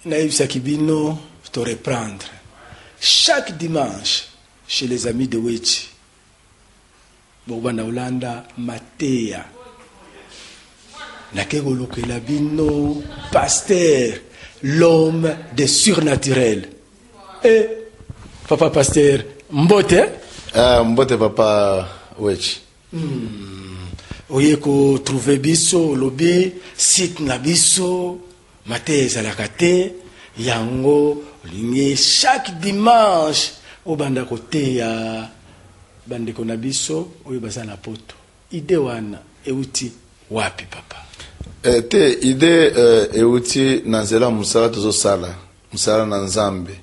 Naïf Sakibino, te reprendre. Chaque dimanche, chez les amis de Wechi, Bobana Olanda, Matea, Nakegolo Kelabino, pasteur, l'homme de surnaturel. Et, papa pasteur, Mbote? Mbote papa Wechi. Oyeko trouver biso, lobby, site nabiso, Matea Zalakate, Yango, Lingue, chaque dimanche, au banda côté ya bande konabiso, oyo basana poto. Ide wana, euti, wapi papa? Te ide euti nanzela musala tozo sala, musala nanzambe.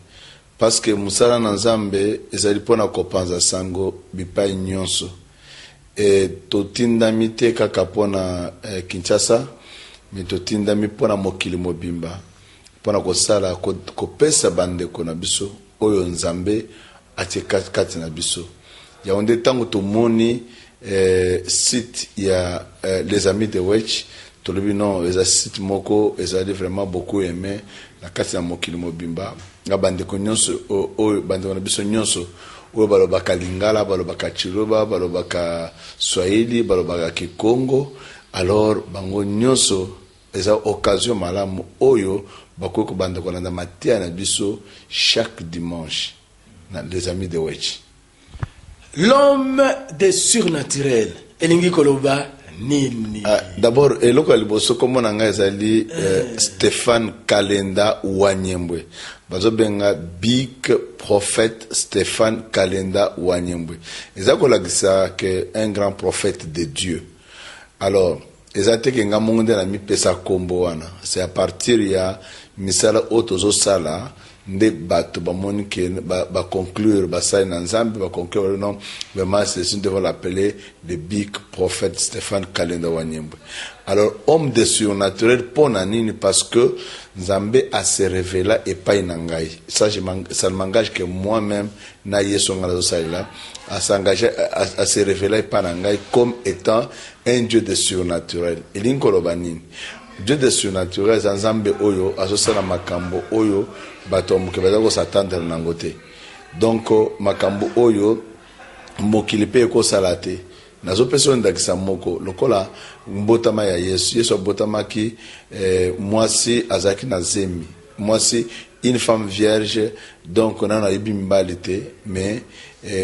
Parce que musala nanzambe, ezali pona kopanza sango, bipai nyonso. Totinda mite kaka pona Kinshasa, mi totinda mi pona mokili mobimba. Pona kosala kopesa bande kona biso oyo nzambe atie kati na biso ya onde tango to moni site ya les amis de Wech to lebi non eza site moko ezali vraiment beaucoup aimé na kati na mokili mobimba nga bande ko nyonso oyo bande kona biso nyonso oyo balobaka lingala balobaka chiloba balobaka swahili balobaka kikongo alors bango nyonso eza occasion malamu oyo bakoko bande kolanda matia na biso chaque dimanche na les amis de Wech. L'homme de surnaturel elingi koloba nini? D'abord eloko liboso komo na ngai ezali Stéphane Kalenda Wanyembwe bazobenga big prophète Stéphane Kalenda Wanyembwe eza kolakisa que un grand prophète de Dieu. Alors ezate ke nga monde na mi pesa kombo wana c'est à partir ya misala otozo sala nde bato ba moni ke ba conclure ba sai na nzambe ba conclure non vraiment c'est une devant l'appeler le big prophète Stéphane Kalenda Wanyembwe. Alors homme de surnaturel pona nini parce que nzambe a se révéla et pas inangai ça ça m'engage que moi-même na yeso ngala sala à s'engager à se révéler par nangai comme étant un Dieu de surnaturel. Elinkolobanini Dieu de surnaturel nzambe oyo azosala makambo oyo bato moke bazako s'attendre nangote. Donc makambo oyo mokili pe ko salate nazo peso ndakisa moko lokola mbotama ya Yesu abotamaki mwasi azaki na zemi mwasi une femme vierge donc on a ibi mbalite mais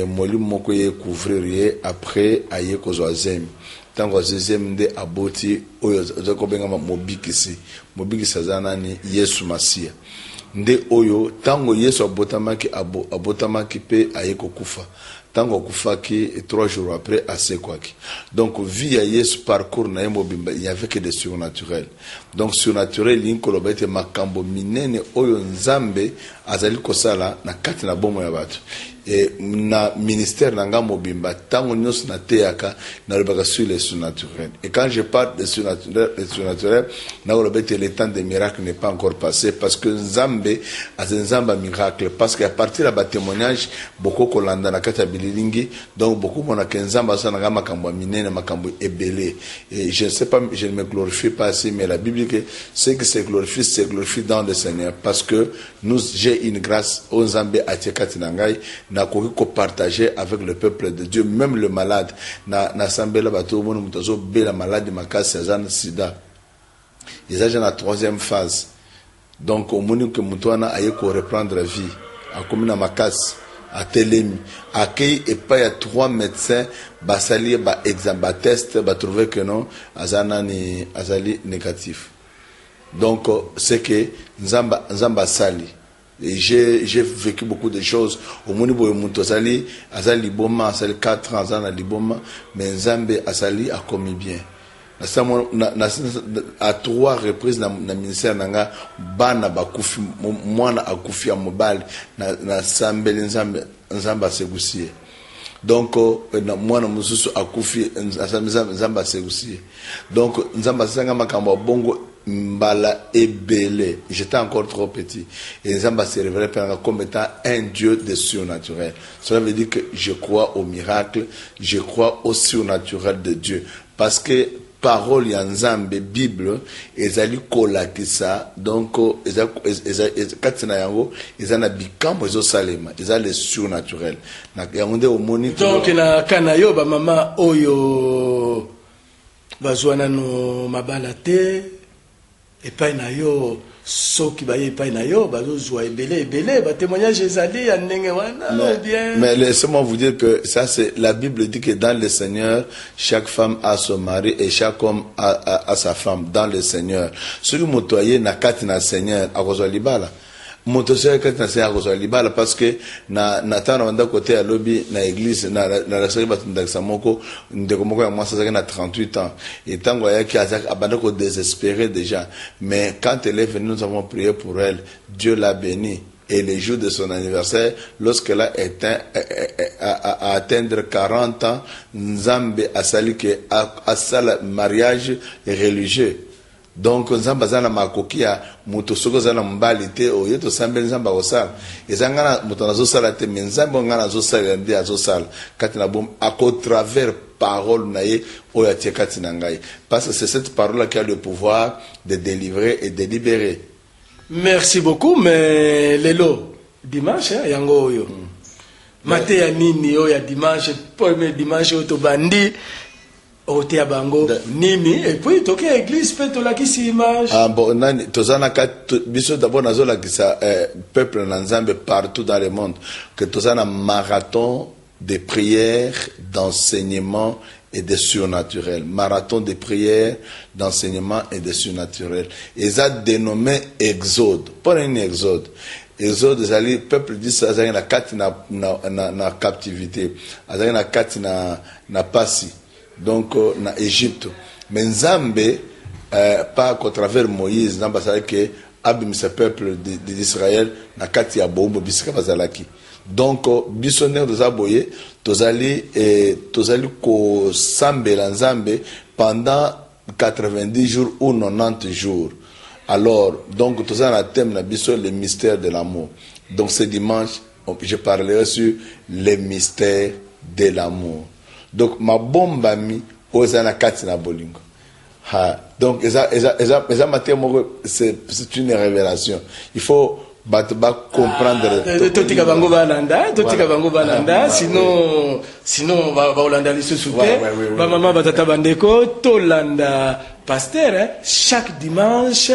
moli moko ye couvrir ye après aye kozwa zemi tango zemi nde aboti oyo zakobenga mobikisi azana ni Yesu Masia nde oyo tango Yesu abotamaki pe aye kokufa tango kufaki 3 jours après asekwaki. Donc vie à Yesu parcours na mobimba il y avait que des surnaturels. Donc surnaturel l'inkolobete makambo minene oyo nzambe azali kosala na kati na bomo ya bato. Et na ministère nanga mobimba tango nyos na teaka na lobaka sur les surnaturels. Et quand je parle de surnaturel na lobete le temps des miracles n'est pas encore passé parce que nzambe azenzamba miracle parce qu'à partir de ba témoignage beaucoup kolanda na kati lilingi donc beaucoup mon akenzamba sana ngama makambo minene makambo ebele et je ne sais pas je ne me glorifie pas assez mais la Bible que ce qui se glorifie dans le Seigneur parce que nous j'ai une grâce aux nzambe atikati nangai na ko partager avec le peuple de Dieu même le malade na sambela bato bono mutazo bela malade makasi azana sida ils agent la 3e phase donc au moment que mutwana aye ko reprendre vie a comme na makasi à Telemi, accueil et pas il y a 3 médecins, basali ba examen, ba test, ba trouver que non, azali négatif. Donc c'est que nzamba sali. Et j'ai vécu beaucoup de choses. Au monde où muto azali liboma, azali 4 ans azana liboma, mais nzambe azali a commis bien. À 3 reprises na ministère nanga bana bakufi mwana akufi ya mobali na sambeli nzamba segusie donc na mwana mususu akufi nzamba segusie donc nzamba sanga makambo bongo mbala ebele j'étais encore trop petit et nzamba se révélait comme étant un Dieu de surnaturel. Cela veut dire que je crois au miracle, je crois au surnaturel de Dieu parce que parole ya Nzambe Bible ezali kolakisa donc katina yango ezana bikambo ezosalema ezali surnaturel na yango nde omoni donc na kana yo ba mama oyo bazwana no mabala te epai na yo soki ba epai na yo bazozwa ebele ba témoignage ezali ya ndenge wana bien. Mais laissez-moi vous dire que ça c'est la Bible dit que dans le Seigneur chaque femme a son mari et chaque homme a sa femme dans le Seigneur. Celui motoyer na kati na Seigneur akozwa libala motoser kati na Seigneur akozwa libala parce que na tana wanda côté ya lobby na église na la série batundakisa moko ndeko moko ya mwasa zaki na 38 ans et tango yaki azaki abanda ko désespéré déjà, mais quand elle est venue nous avons prié pour elle, Dieu l'a bénie. Et le jour de son anniversaire, lorsqu'elle a atteindre 40 ans, Nzambe a sali que a sala mariage religieux. Donc Nzambe zana makokia muto soko zana mbali te oye to sambe Nzambe osala ezangana muto nazo sala te Nzambe ngana zo sala ndi azo sala katina bom à travers parole naye oya tie katina ngai, parce que c'est cette parole là qui a le pouvoir de délivrer et de libérer. Merci beaucoup, mais lelo dimanche yango oyo mate ya nini oya dimanche premier dimanche oto bandi ote ya bango nini et puis toke église pe to la kisi image bon nani tozana kat biso d'abord nazo la kisa peuple na Nzambe partout dans le monde que tozana marathon de prières, d'enseignement et de surnaturel. Marathon de prières, d'enseignement et de surnaturel. Ils ont dénommé Exode. Pas un Exode. Exode, le peuple dit ça, ils ont kati na captivité. Ils ont kati na Passi. Donc, na Égypte. Mais Nzambe, pas qu'au travers Moïse, Nzambe savait que abim ce peuple d'Israël, na kati ya bombo bisika bazalaki. Donc bisonner de zaboye tozali ko sambela Nzambe pendant 90 jours ou 90 jours. Alors donc tozali na thème na biso le mystère de l'amour. Donc ce dimanche je parlerai sur les mystères de l'amour. Donc ma bomba mi ozana kati na bolingo. Donc eza matière c'est une révélation. Il faut comprendre totika bango balanda sinon ba olanda lisusu te ba mama batata bandeko tolanda pasteur chaque dimanche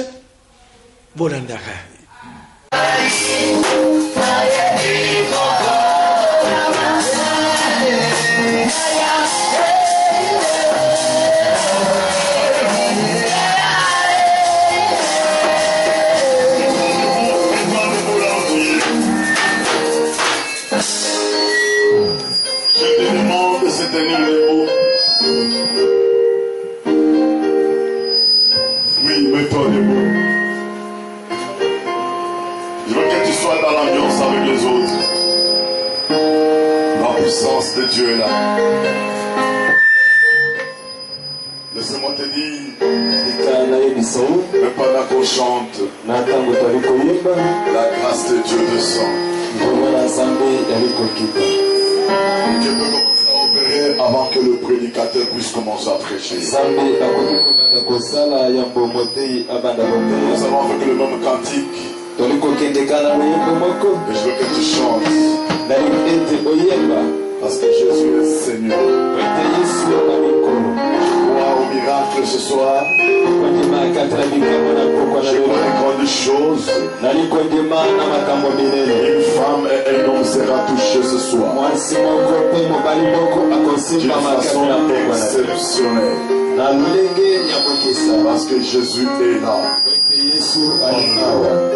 bolandaka. Oui, mets-toi debout. Je veux que tu sois dans l'ambiance avec les autres. La puissance de Dieu est là. Laisse-moi te dire, mais pendant qu'on chante, la grâce de Dieu descend. Je peux commencer à opérer avant que le prédicateur puisse commencer à prêcher. Nous avons avec le même cantique. Et je veux que tu chantes. Parce que Jésus est Seigneur. Je crois au miracle ce soir. Je crois les grandes choses. Une femme et un homme sera touché ce soir. D'une façon exceptionnelle. Parce que Jésus est là. Yeah.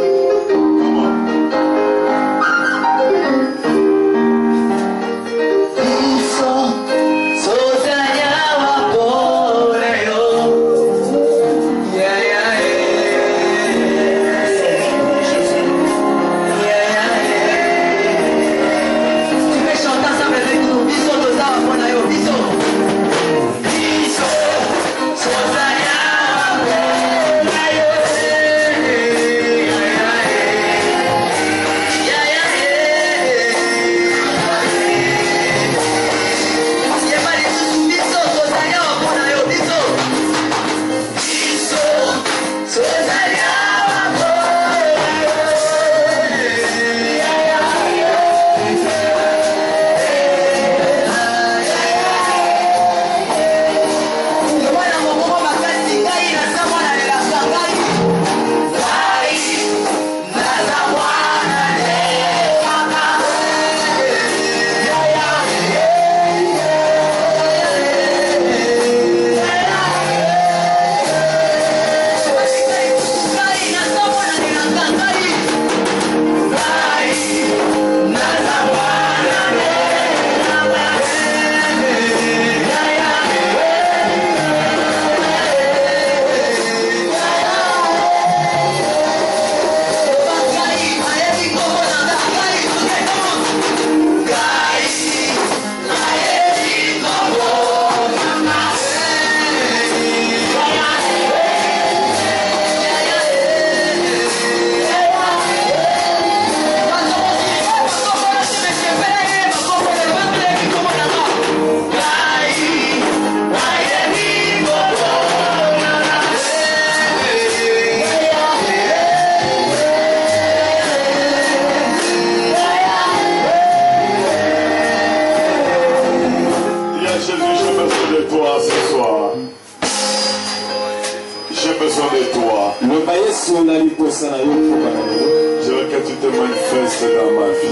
Je veux que tu te manifestes dans ma vie.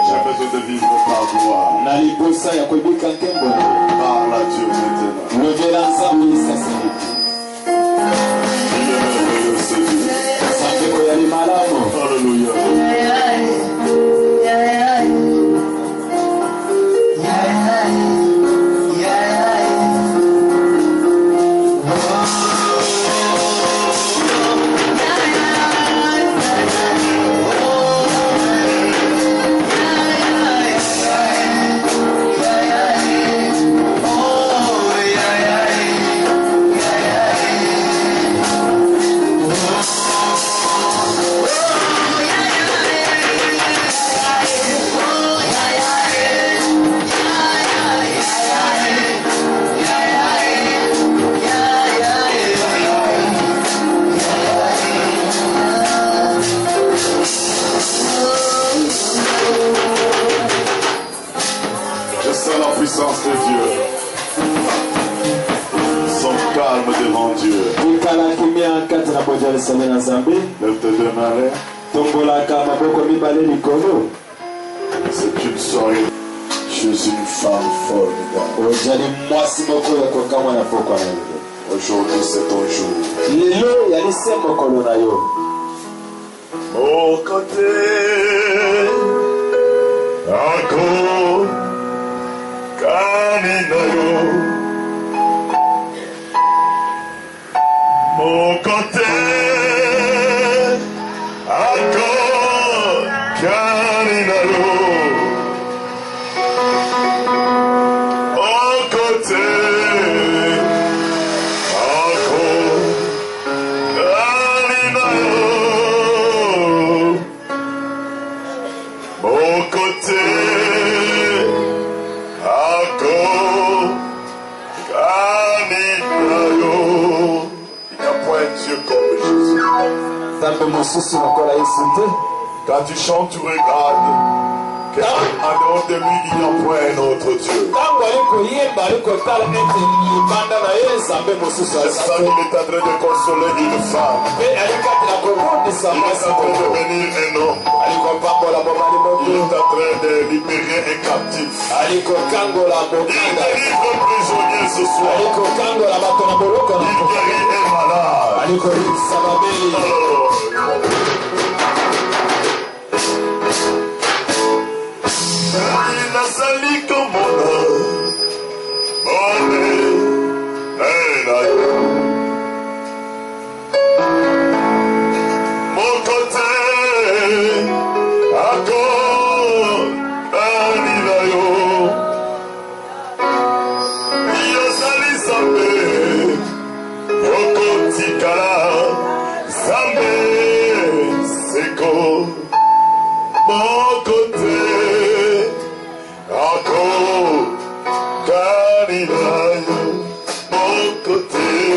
J'ai besoin de vivre par gloire. Parle à Dieu maintenant. Il est merveilleux ce Dieu. Alléluia. De Dieu, son calme devant Dieu. Lève tes deux mains. C'est une soirée. Je suis une femme formidable. Aujourd'hui c'est ton jour. Mon côté, encore. Mon côté, encore Caninalo. Mon côté, encore Caninalo. Mon côté. Quand tu chantes, tu regardes. En dehors de lui, il n'y a point un autre Dieu. Je sens qu'il est en train de consoler une femme. Il est en train de devenir un homme. Il est en train de libérer un captif. Il délivre un prisonnier ce soir. Il guérit un malade. Il a sali comme mon mon côté, encore, Anilayo. Il a sali sambe, Yoko Tikala, sambe, seko, mon côté. Encore, Caninalo, mon côté.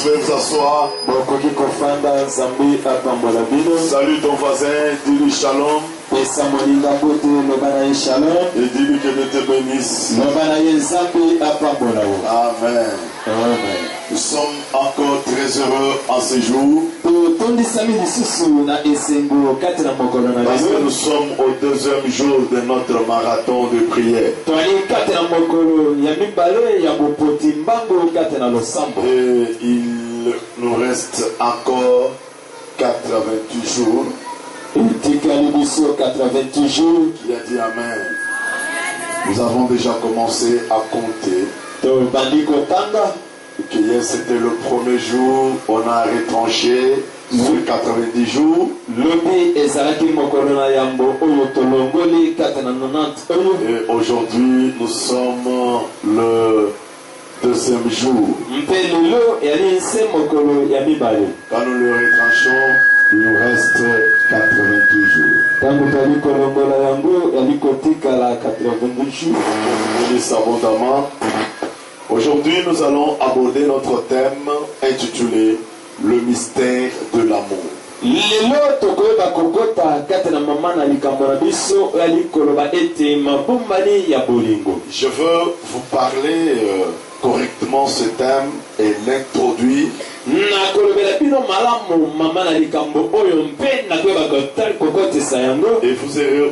Vous asseoir. Salut ton voisin, dis-lui shalom. Et dis-lui que Dieu te bénisse. Amen. Amen. Nous sommes encore très heureux en ce jour. Parce que nous sommes au deuxième jour de notre marathon de prière. Et il nous reste encore 88 jours. Qui a dit Amen. Nous avons déjà commencé à compter. Que hier c'était le premier jour, on a retranché sur 90 jours. Et aujourd'hui nous sommes le deuxième jour. Quand nous le retranchons, il nous reste 88 jours. Bénisse abondamment. Aujourd'hui, nous allons aborder notre thème intitulé Le mystère de l'amour. Je veux vous parler correctement ce thème et l'introduire. Et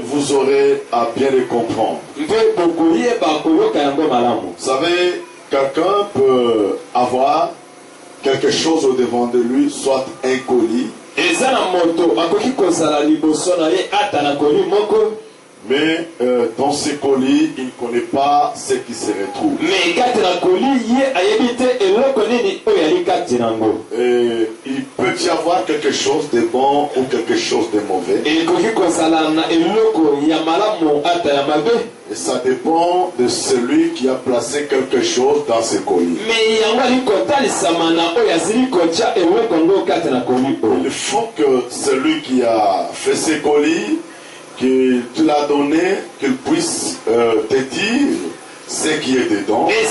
vous aurez à bien le comprendre. Vous savez, quelqu'un peut avoir quelque chose au devant de lui, soit un colis. Mais dans ce colis, il ne connaît pas ce qui se retrouve. Et il peut y avoir quelque chose de bon ou quelque chose de mauvais. Et ça dépend de celui qui a placé quelque chose dans ce colis. Il faut que celui qui a fait ce colis, qu'il te l'a donné, qu'il puisse te dire ce qui est dedans. Et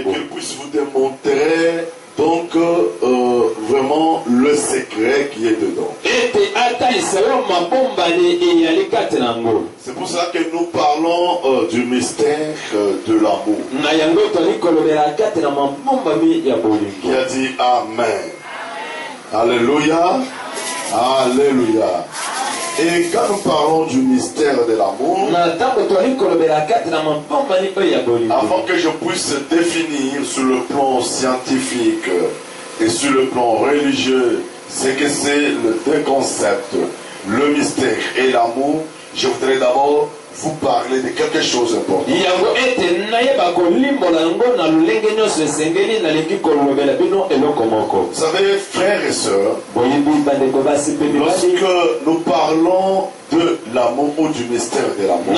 qu'il puisse vous démontrer donc vraiment le secret qui est dedans. C'est pour ça que nous parlons du mystère de l'amour. Qui a dit Amen. Alléluia. Alléluia. Et quand nous parlons du mystère de l'amour, avant que je puisse définir sur le plan scientifique et sur le plan religieux ce que c'est le deux concepts, le mystère et l'amour, je voudrais d'abord vous parler de quelque chose d'important. Vous savez, frères et sœurs, lorsque nous parlons de l'amour ou du mystère de l'amour,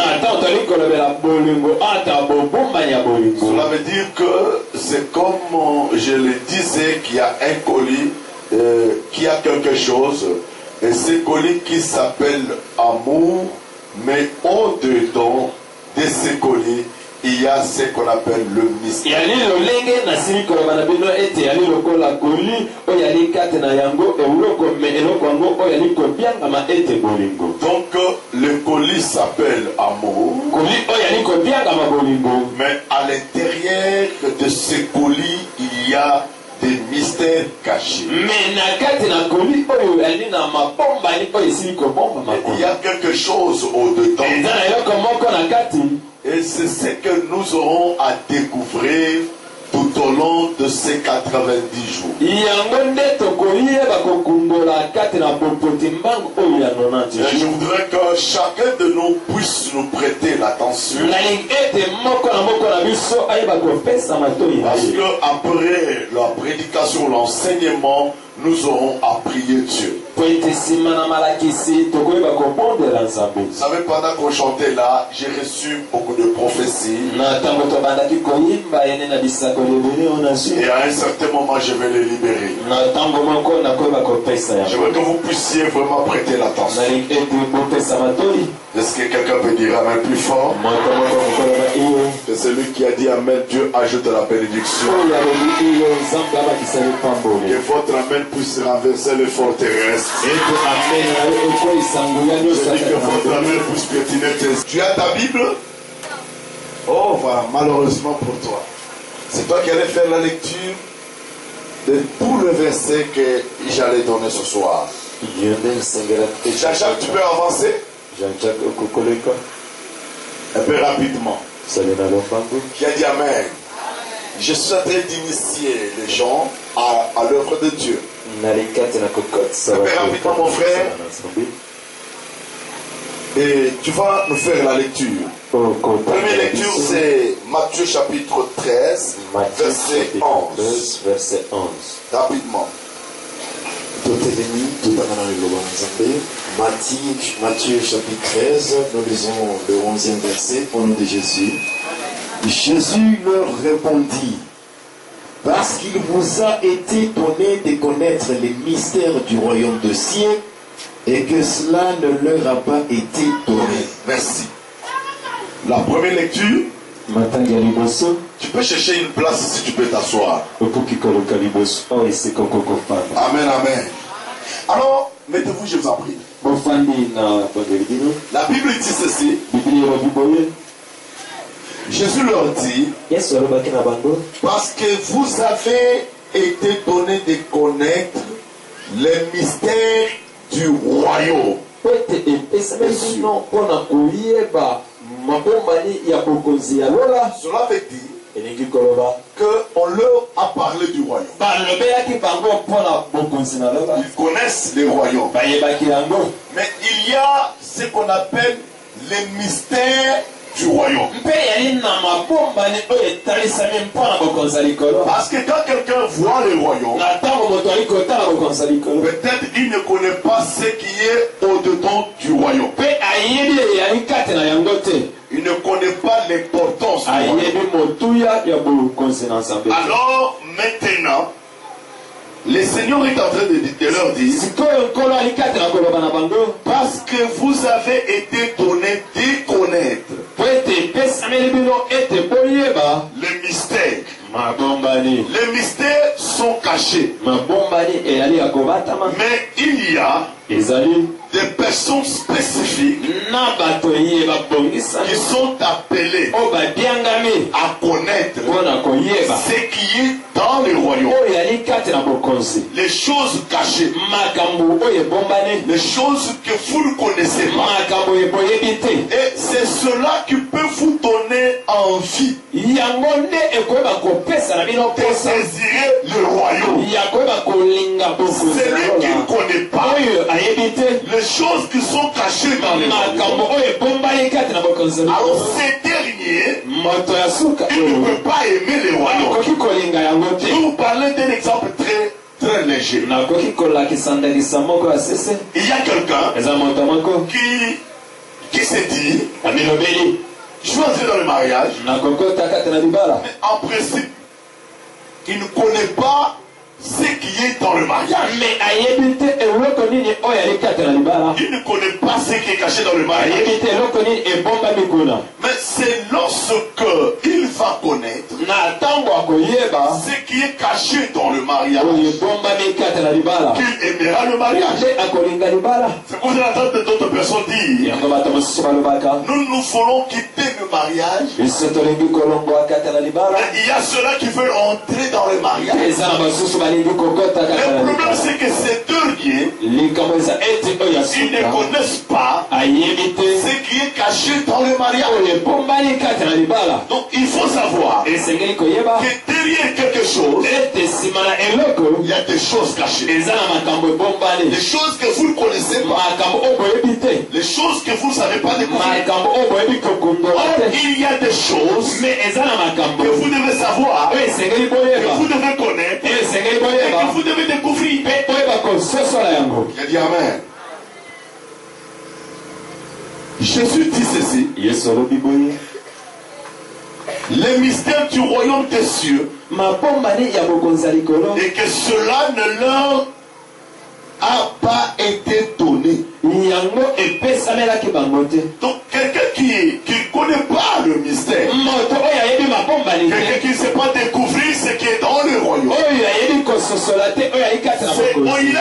cela veut dire que c'est comme je le disais, qu'il y a un colis qui a quelque chose, et ce colis qui s'appelle amour. Mais au-dedans de ce colis, il y a ce qu'on appelle le mystère. Donc le colis s'appelle amour. Mais à l'intérieur de ce colis, il y a des mystères cachés. Il y a quelque chose au-dedans. Et c'est ce que nous aurons à découvrir tout au long de ces 90 jours. Et je voudrais que chacun de nous puisse nous prêter l'attention. Parce que après la prédication, l'enseignement, nous aurons à prier Dieu. Vous savez, pendant qu'on chantait là, j'ai reçu beaucoup de prophéties. Et à un certain moment, je vais les libérer. Je veux que vous puissiez vraiment prêter l'attention. Est-ce que quelqu'un peut dire Amen plus fort? C'est celui qui a dit Amen, Dieu ajoute la bénédiction. Que votre Amen puisse renverser les forteresses. Je dis que votre Amen puisse piétiner tes... Tu as ta Bible? Oh voilà, malheureusement pour toi. C'est toi qui allais faire la lecture de tout le verset que j'allais donner ce soir. Jean-Jacques, tu peux avancer? Un peu rapidement. Qui a dit Amen. Je suis en train d'initier les gens à l'œuvre de Dieu. Un peu rapidement, mon frère. Et tu vas nous faire la lecture. Première lecture, c'est Matthieu chapitre 13, verset 11. Rapidement. Matthieu chapitre 13, nous lisons le 11e verset au nom de Jésus. Jésus leur répondit: parce qu'il vous a été donné de connaître les mystères du royaume de cieux et que cela ne leur a pas été donné. Merci. La première lecture, tu peux chercher une place si tu peux t'asseoir. Amen, amen. Alors, mettez-vous, je vous en prie. La Bible dit ceci. Jésus leur dit, parce que vous avez été donné de connaître les mystères du royaume. Cela veut dire qu'on leur a parlé du royaume. Ils connaissent le royaume. Mais il y a ce qu'on appelle les mystères du royaume. Parce que quand quelqu'un voit le royaume, peut-être il ne connaît pas ce qui est au-dedans du royaume. Il ne connaît pas l'importance du royaume. Alors maintenant, le Seigneur est en train de leur dire, parce que vous avez été donné de connaître les mystères. Les mystères sont cachés. Mais il y a des personnes spécifiques qui sont appelées à connaître ce qui est dans le royaume. Les choses cachées. Les choses que vous ne connaissez pas. Et c'est cela qui peut vous donner envie de désirer le royaume. Celui qui ne connaît pas les choses qui sont cachées dans le royaume. Alors ces derniers, ils ne peuvent pas aimer le royaume. Je vais vous parler d'un exemple très léger. Il y a quelqu'un qui se dit, je suis entré dans le mariage, mais en principe, il ne connaît pas ce qui est dans le mariage. Il ne connaît pas ce qui est caché dans le mariage. Mais c'est lorsque il va connaître ce qui est caché dans le mariage qu'il aimera le mariage. C'est comme j'entends d'autres personnes dire, nous voulons quitter le mariage. Mais il y a ceux-là qui veulent entrer dans le mariage. Le problème c'est que ces derniers, ils ne connaissent pas ce qui est caché dans le mariage. Donc il faut savoir que derrière quelque chose, il y a des choses cachées. Des choses que vous ne connaissez pas. Les choses que vous ne savez pas découvrir. Il y a des choses que vous devez savoir, que vous devez connaître, et que vous devez découvrir. Il a dit Amen. Jésus dit ceci. Les mystères du royaume des cieux, et que cela ne leur a pas été donné. Donc quelqu'un qui ne connaît pas le mystère, quelqu'un qui ne sait pas découvrir ce qui est dans le royaume, il a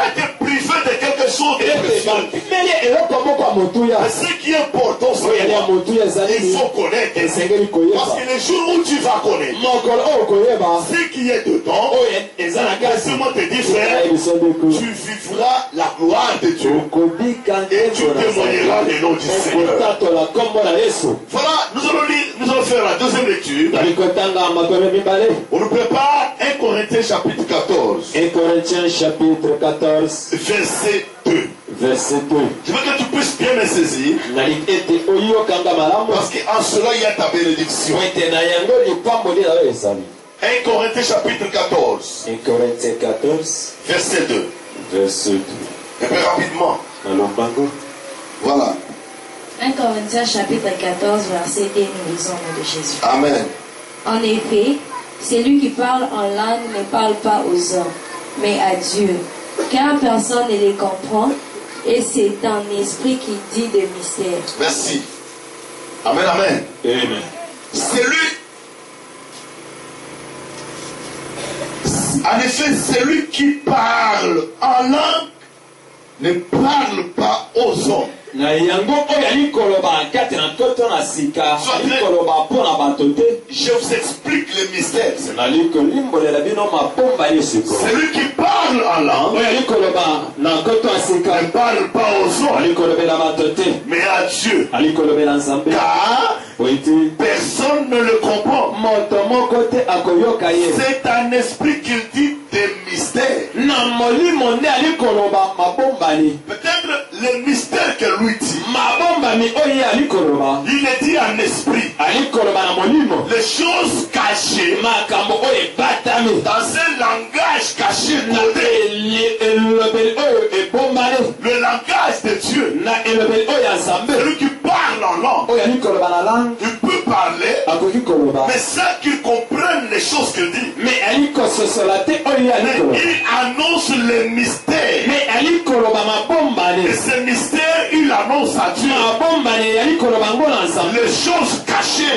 été privé de quelque chose de précieux. Mais ce qui est important, c'est il faut connaître. Parce que les jours où tu vas connaître ce qui est dedans, laisse-moi te dire, frère, tu vivras la gloire de Dieu et tu témoigneras le nom du Seigneur. Voilà, nous allons faire la deuxième lecture. On nous prépare 1 Corinthiens chapitre 14. 1 Corinthiens chapitre 14. Verset 2. Verset 2. Je veux que tu puisses bien me saisir. Parce qu'en cela il y a ta bénédiction. 1 Corinthiens chapitre 14. 1 Corinthiens 14. Verset 2. Verset 2. Et puis rapidement. Voilà. 1 Corinthiens chapitre 14, verset 2, nous lisons au nom de Jésus. Amen. En effet, celui qui parle en langue ne parle pas aux hommes, mais à Dieu, car personne ne les comprend, et c'est un esprit qui dit des mystères. Merci. Amen, amen. Amen. En effet, celui qui parle en langue ne parle pas aux hommes. Je vous explique le mystère. Celui qui parle en langue ne parle pas aux hommes, mais à Dieu. Car personne ne le comprend. C'est un esprit qui dit des mystères. Peut-être le mystère que lui dit, il est dit en esprit. Les choses cachées dans un langage caché, le langage de Dieu. Celui qui parle en langue, il peut parler, mais sans qu'il comprenne les choses qu'il dit. Mais il annonce les mystères. Et ce mystère, il annonce à Dieu les choses cachées.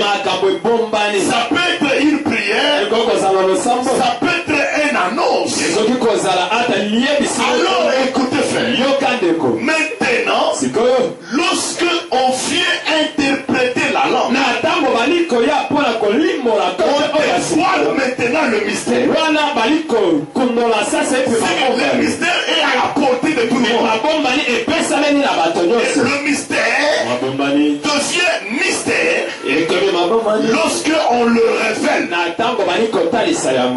Ça peut être une prière, ça peut être une annonce. Alors écoutez, frère, maintenant, lorsque on vient interpréter la langue, on voit maintenant le mystère. Le mystère est à la portée de tout le monde. Et le mystère devient mystère lorsque on le révèle,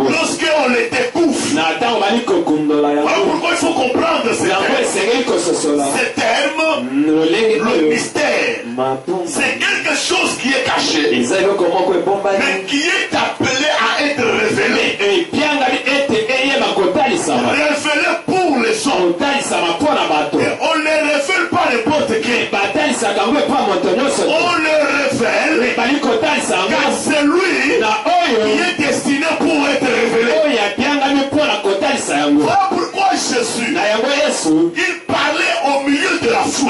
lorsque on le découvre. Voilà pourquoi il faut comprendre ces termes. Le mystère, c'est quelque chose qui est caché, mais qui est appelé à être révélé. Révélé pour les hommes. Et on ne les révèle pas n'importe qui. On le révèle car c'est lui qui est destiné pour être révélé. Voilà pourquoi Jésus, il parlait au milieu de la foule.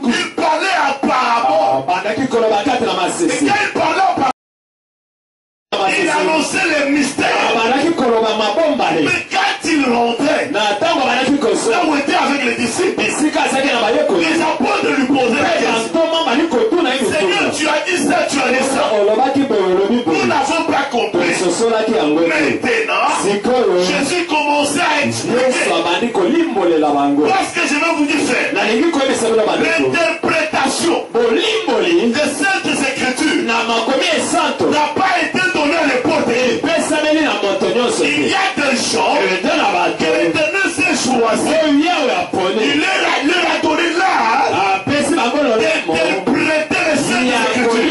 Il parlait à parabole. Et quand il parlait à parabole, il annonçait les mystères. Mais quand il rentrait, là où était avec les disciples, les apôtres lui posaient la question. Seigneur, tu as dit ça, tu as dit ça. Nous n'avons pas compris. Maintenant, Jésus commençait à expliquer. Parce que je vais vous dire, frère, l'interprétation des Saintes Écritures n'a pas été donnée à n'importe qui. Il y a des gens que l'Éternel s'est choisi. Il leur a donné l'art d'interpréter les Saintes Écritures.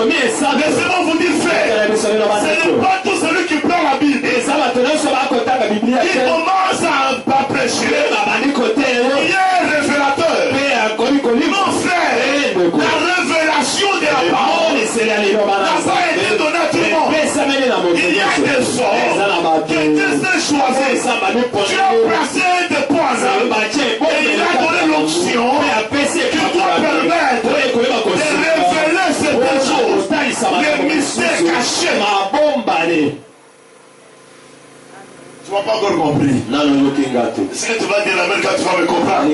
Laissez-moi vous dire, frère, ce n'est pas tout celui qui prend la Bible, il commence à Tu m'as pas encore compris. Ce que tu vas dire là-bas quand tu vas me comprendre.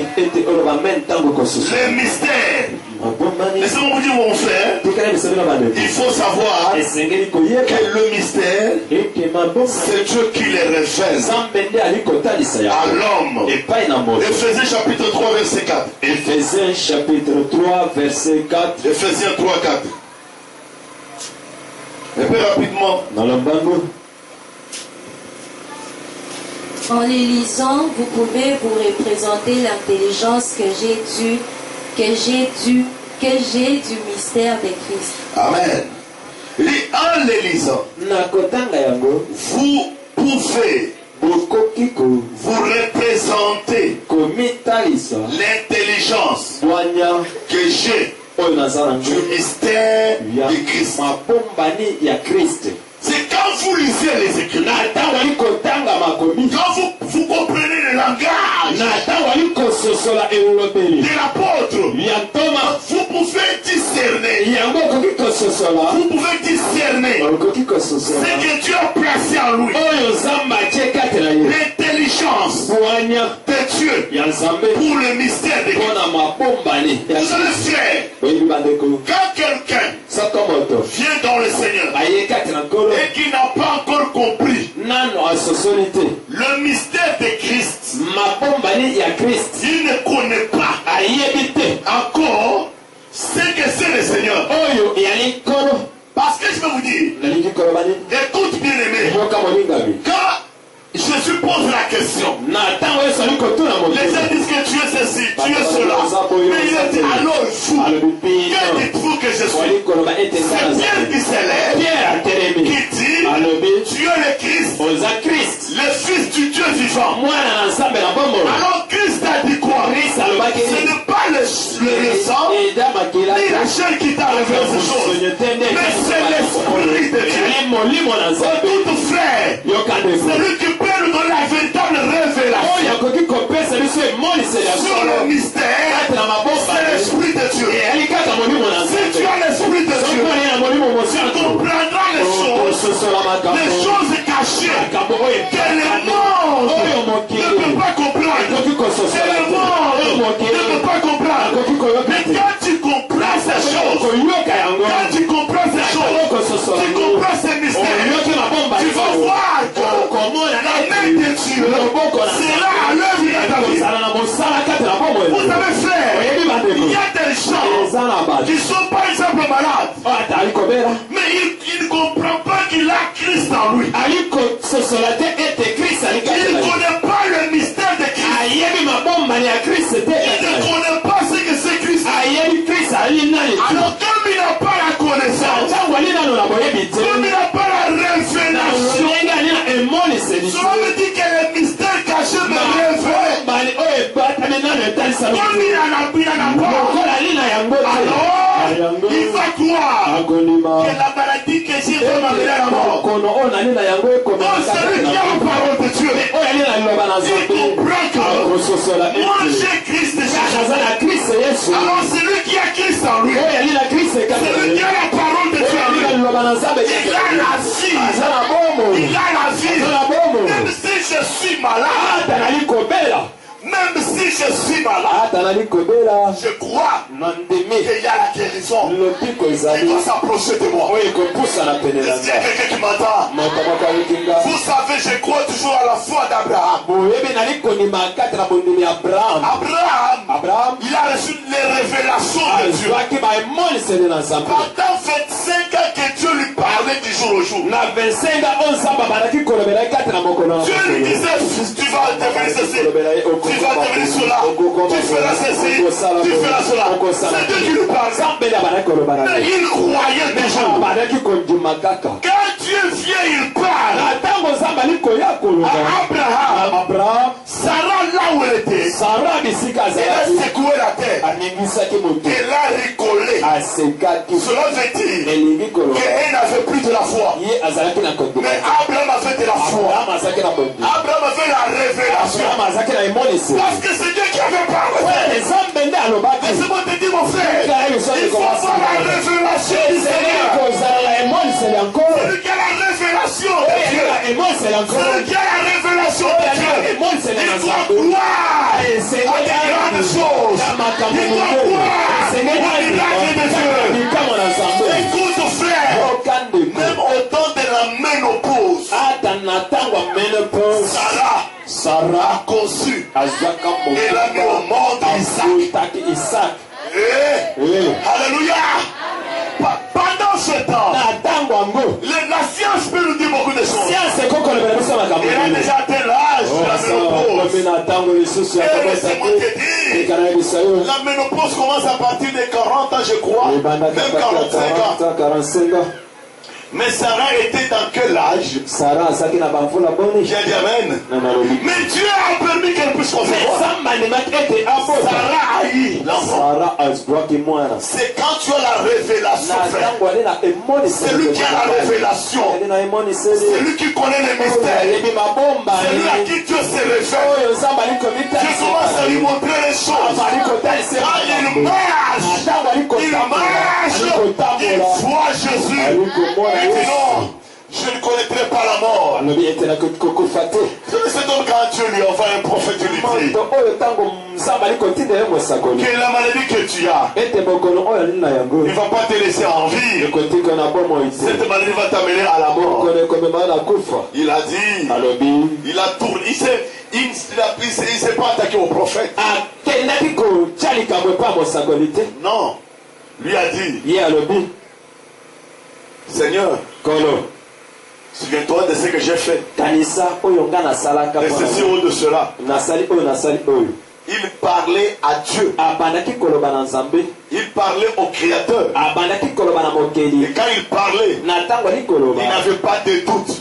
Les mystères. Laissez-moi vous dire mon frère. Il faut savoir que le mystère, c'est Dieu qui les révèle à l'homme. Éphésiens chapitre 3 verset 4. Éphésiens chapitre 3 verset 4. Éphésiens 3 4. Un peu rapidement. Dans le bandeau. En les lisant, vous pouvez vous représenter l'intelligence que j'ai du mystère de Christ. Amen. En les lisant, vous pouvez vous représenter l'intelligence que j'ai du mystère de Christ. C'est quand vous lisez les Écritures, quand vous comprenez le langage de l'apôtre, vous pouvez discerner ce que Dieu a placé en lui. L'intelligence de Dieu pour le mystère de Dieu. Vous allez faire, quand quelqu'un vient dans le Seigneur et qui n'a pas encore compris le mystère de Christ, il ne connaît pas encore ce que c'est le Seigneur. Parce que je vais vous dire, écoute bien aimé, quand Jésus pose la question, les gens disent que tu es ceci, tu es cela, mais il a dit alors vous, que dites-vous que je suis? C'est Pierre qui s'élève, qui dit, tu es le Christ, le Fils du Dieu vivant. Alors Christ a dit quoi? Ce n'est pas le sang ni la chair qui t'a révélé ces choses, mais c'est l'Esprit de Dieu. Tout frère, celui qui peut nous donner la véritable révélation sur le mystère, c'est l'Esprit de Dieu. Si tu as l'Esprit de Dieu, tu comprendras les choses cachées que le monde ne peut pas comprendre. Que le monde ne peut pas comprendre. Mais quand tu comprends ces choses, tu comprends ces mystères, tu vas voir que la main de Dieu sera à l'œuvre de ta vie. Vous savez frère, il y a des gens qui ne sont pas exemple malades, mais il ne comprend pas qu'il a Christ en lui. Il ne connaît pas le mystère de Christ. Il ne connaît pas ce que c'est Christ. Alors comme il n'a pas la connaissance, comme il n'a pas la révélation, cela veut dire que le mystère caché me révèle. Comme il n'en a pas, alors il va croire que la maladie que j'ai va m'amener à la mort. Donc celui qui a la parole de Dieu, il comprend que moi j'ai Christ déjà. Alors celui qui a Christ en lui, celui qui a la parole de Dieu en lui, il a la vie. Il a la vie. Même si je suis malade, même si je suis malade, je crois qu'il y a la guérison qui va s'approcher de moi. Est-ce qu'il y a quelqu'un qui m'entend? Vous savez, je crois toujours à la foi d'Abraham. Abraham, il a reçu les révélations de Dieu. Pendant 25 ans que Dieu lui parlait du jour au jour. Dieu lui disait, tu vas devenir ceci, tu vas devenir cela, tu feras ceci, tu feras cela. C'est Dieu qui lui parle. Mais il croyait déjà. Quand Dieu vient, il parle. Abraham, Sarah là où elle était, elle a secoué la terre. Elle a rigolé. Cela veut dire qu'elle n'avait plus de la foi. Mais Abraham avait de la foi. Abraham avait la révélation. Parce que c'est Dieu qui avait parlé. Laissez-moi te dire mon frère, il faut avoir la révélation du Seigneur. Celui qui a la révélation celui qui a la révélation de Dieu, il doit croire à des grandes choses. Il doit croire au miracle de Dieu. Écoute frère, même au temps de la ménopause, Sarah a conçu. Elle a mis au monde Isaac. Alléluia. Pendant ce temps, la science peut nous dire beaucoup de choses. Elle a déjà atteint l'âge de la ménopause. Et laissez-moi te dire, la ménopause commence à partir de 40 ans, je crois, même 45 ans. Mais Sarah était dans quel âge? J'ai dit amen. Mais Dieu a permis qu'elle puisse concevoir. Sarah a eu l'enfant. C'est quand tu as la révélation, frère. C'est lui qui a la révélation. C'est lui qui connaît les mystères. C'est lui à qui Dieu se révèle. Dieu commence à lui montrer les choses. Quand il marche, il voit Jésus. Non, je ne connaîtrai pas la mort. C'est donc quand Dieu lui envoie un prophète, lui dit que la maladie que tu as, il ne va pas te laisser en vie. Cette maladie va t'amener à la mort. Il a dit, il a tourné, il ne s'est pas attaqué au prophète. Non, lui a dit, Seigneur, souviens-toi de ce que j'ai fait. De ceci ou de cela. Il parlait à Dieu. Il parlait au Créateur. Et quand il parlait, il n'avait pas de doute.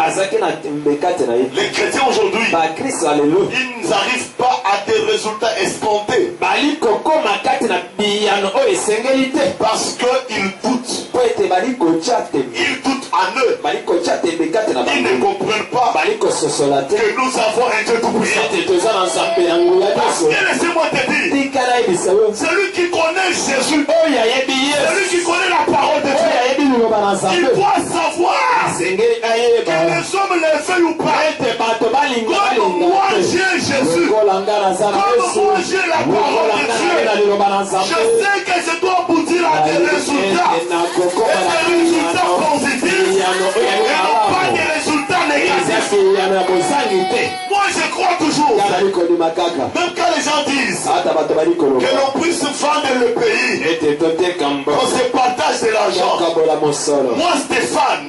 Les chrétiens aujourd'hui, ils n'arrivent pas à des résultats escomptés. Parce qu'ils doutent. Ils doutent en eux. Ils ne comprennent pas que nous avons un Dieu tout-puissant. Parce que laissez-moi te dire, celui qui connaît Jésus, celui qui connaît la parole de Dieu, il doit savoir que les hommes les feuillent ou pas. Quand moi j'ai Jésus, quand moi j'ai la parole de Dieu, je sais que je dois aboutir à des résultats. Et des résultats positifs. Et non pas des résultats négatifs. Moi je crois toujours, même quand les gens disent que l'on puisse vendre le pays, qu'on se partage de l'argent. Moi Stéphane,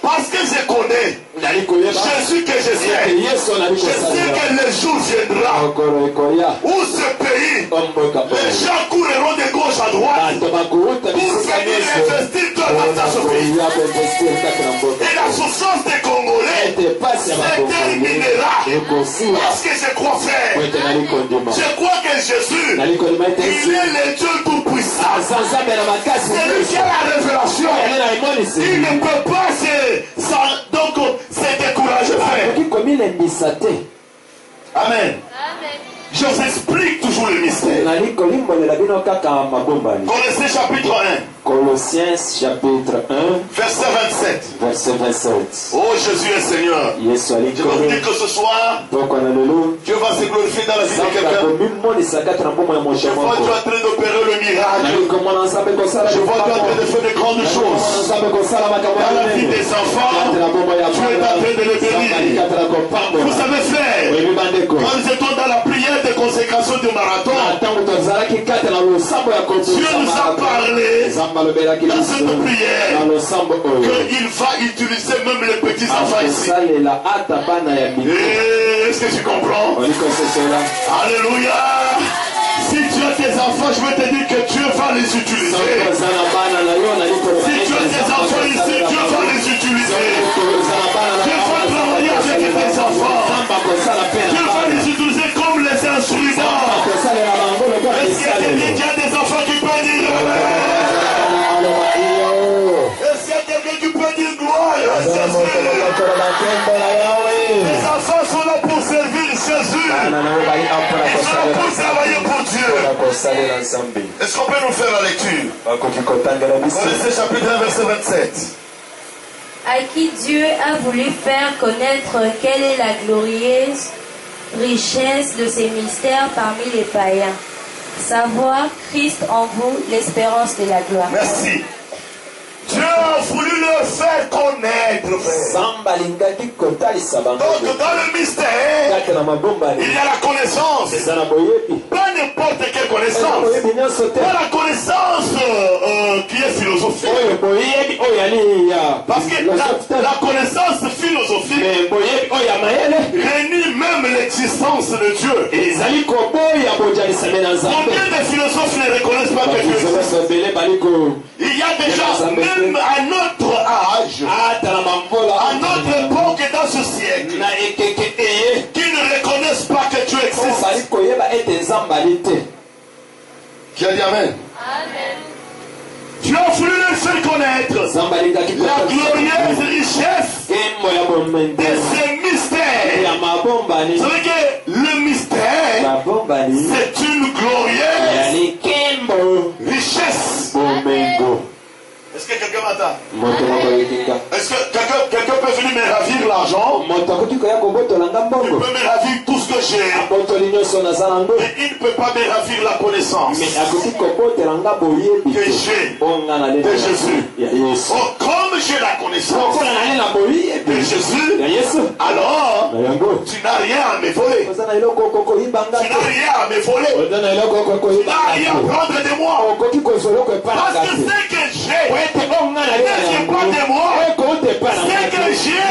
parce que je connais Jésus que je sais que le jour viendra où ce pays, les gens courront de gauche à droite pour venir investir dans ce pays. Et la souffrance des Congolais se terminera. Parce que je crois faire. Je crois que Jésus, il est le Dieu tout-puissant. C'est lui qui a la révélation. Il ne peut pas se décourager. Amen. Je vous explique toujours le mystère. Colossiens chapitre 1. Colossiens chapitre 1. Verset 27. Oh Jésus est Seigneur. Je vous dis que ce soir, Dieu va se glorifier dans la vie de quelqu'un. Je vois Dieu en train d'opérer le miracle. Je vois Dieu en train de faire de grandes choses. Dans la vie des enfants, Dieu est en train de les bénir. Vous savez frère, quand nous étions dans la prière de consécration du marathon, Dieu nous a parlé dans cette prière qu'il va utiliser même les petits enfants ici. Est-ce que tu comprends? Alléluia. Si tu as tes enfants, je veux te dire que Dieu va les utiliser. Si tu as tes enfants ici, Dieu va les utiliser. Dieu va travailler avec tes enfants. Dieu va les utiliser comme les instruments. Est-ce qu'il y a des enfants qui peuvent dire est-ce qu'il y a quelqu'un qui peut dire gloire à Jésus? Les enfants sont là pour servir Jésus. Ils sont là pour travailler pour Dieu. Est-ce qu'on peut nous faire la lecture? Colossiens chapitre 1 verset 27. à qui Dieu a voulu faire connaître quelle est la glorieuse richesse de ces mystères parmi les païens. Savoir Christ en vous, l'espérance de la gloire. Merci. Dieu a voulu le faire connaître, frère. Donc dans le mystère, il y a la connaissance. Pas n'importe quelle connaissance. Pas la connaissance qui est philosophique. Parce que la connaissance philosophique réunit même l'existence de Dieu. Combien de philosophes ne reconnaissent pas que Dieu existe? Il y a déjà, même à notre âge, à notre époque et dans ce siècle, qui ne reconnaissent pas que Dieu existe. Qui a dit Amen? Dieu a voulu le faire connaître la glorieuse richesse de ce mystère. Vous savez que le mystère, c'est une glorieuse richesse. Est-ce que quelqu'un m'attend? Est-ce que quelqu'un peut venir me ravir l'argent? Il peut me ravir tout ce que j'ai. Mais il ne peut pas me ravir la connaissance que j'ai de Jésus. Oh, comme j'ai la connaissance de Jésus, alors tu n'as rien à me voler. Tu n'as rien à me voler. Tu n'as rien à prendre de moi. Parce que ce que j'ai n'est pas de moi. Ce que j'ai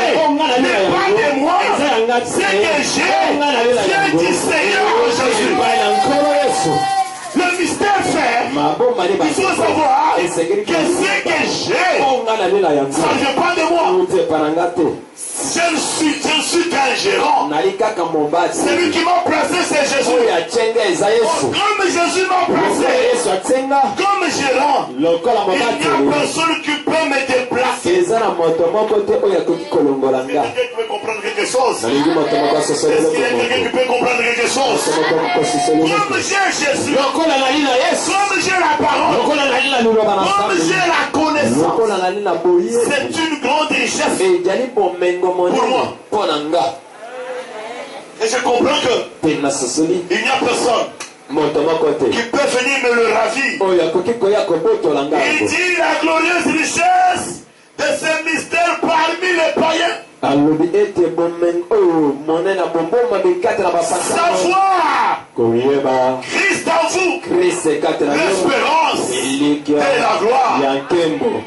n'est pas de moi. Ce que j'ai vient du Seigneur Jésus. Le mystère fait, il faut savoir que ce que j'ai, ça ne vient pas de moi. Je ne suis qu'un gérant. Celui qui m'a placé, c'est Jésus. Comme Jésus m'a placé comme gérant, il n'y a personne qui peut me déplacer. Est-ce que quelqu'un peut comprendre quelque chose? Est-ce qu'il y a quelqu'un qui peut comprendre quelque chose? Comme j'ai Jésus, comme j'ai la parole, comme j'ai la connaissance, c'est une grande richesse pour moi. Et je comprends que il n'y a personne qui peut venir me le ravir. Il dit la glorieuse richesse de ce mystère parmi les païens. Savoir Christ en vous, l'espérance de la gloire.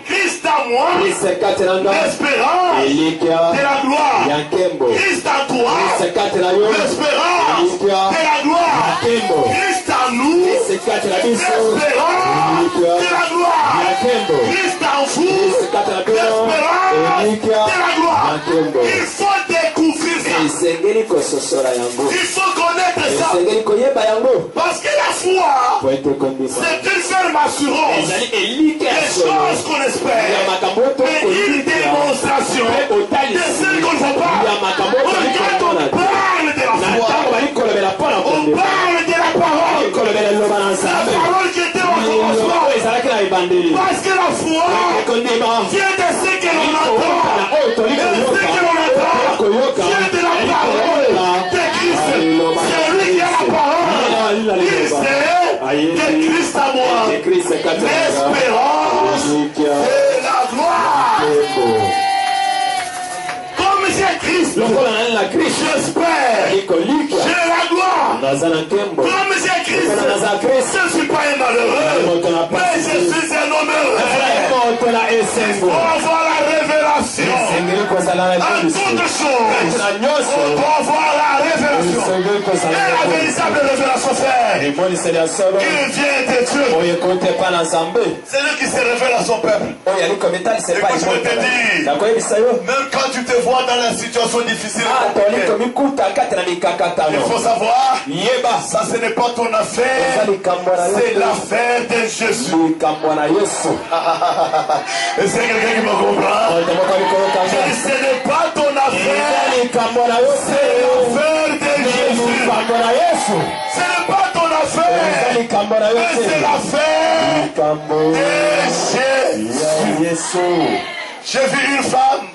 Christ en moi, l'espérance de la gloire. Christ en toi, l'espérance de la gloire. Christ en nous, l'espérance de la gloire. Christ en vous, l'espérance de la gloire. Il faut découvrir ça. Il faut connaître ça. Parce que la foi, c'est une ferme assurance des choses qu'on espère, mais une démonstration de ce qu'on ne voit pas. Quand on parle de la foi, on parle de la parole. La parole qui était au commencement. Parce que la foi vient de ce que l'on entend. Et ce que l'on entend vient de la parole de Christ. C'est lui qui a la parole. Il sait que Christ à moi, l'espérance et la gloire. Comme j'ai Christ, j'espère, j'ai la gloire. Comme j'ai Christ, je ne suis pas un malheureux, mais je suis un homme heureux. Pour avoir la révélation en toutes choses, on doit avoir la révélation. Et la véritable révélation, frère, qui vient de Dieu. C'est lui qui se révèle à son peuple. Et que je te dis, même quand tu te vois dans la situation difficile, il faut savoir, ça ce n'est pas ton affaire, c'est l'affaire de Jésus. Est-ce qu'il y a quelqu'un qui me comprend? Ce n'est pas ton affaire, c'est l'affaire de Jésus. Ce n'est pas ton affaire, mais c'est l'affaire de Jésus. J'ai vu une femme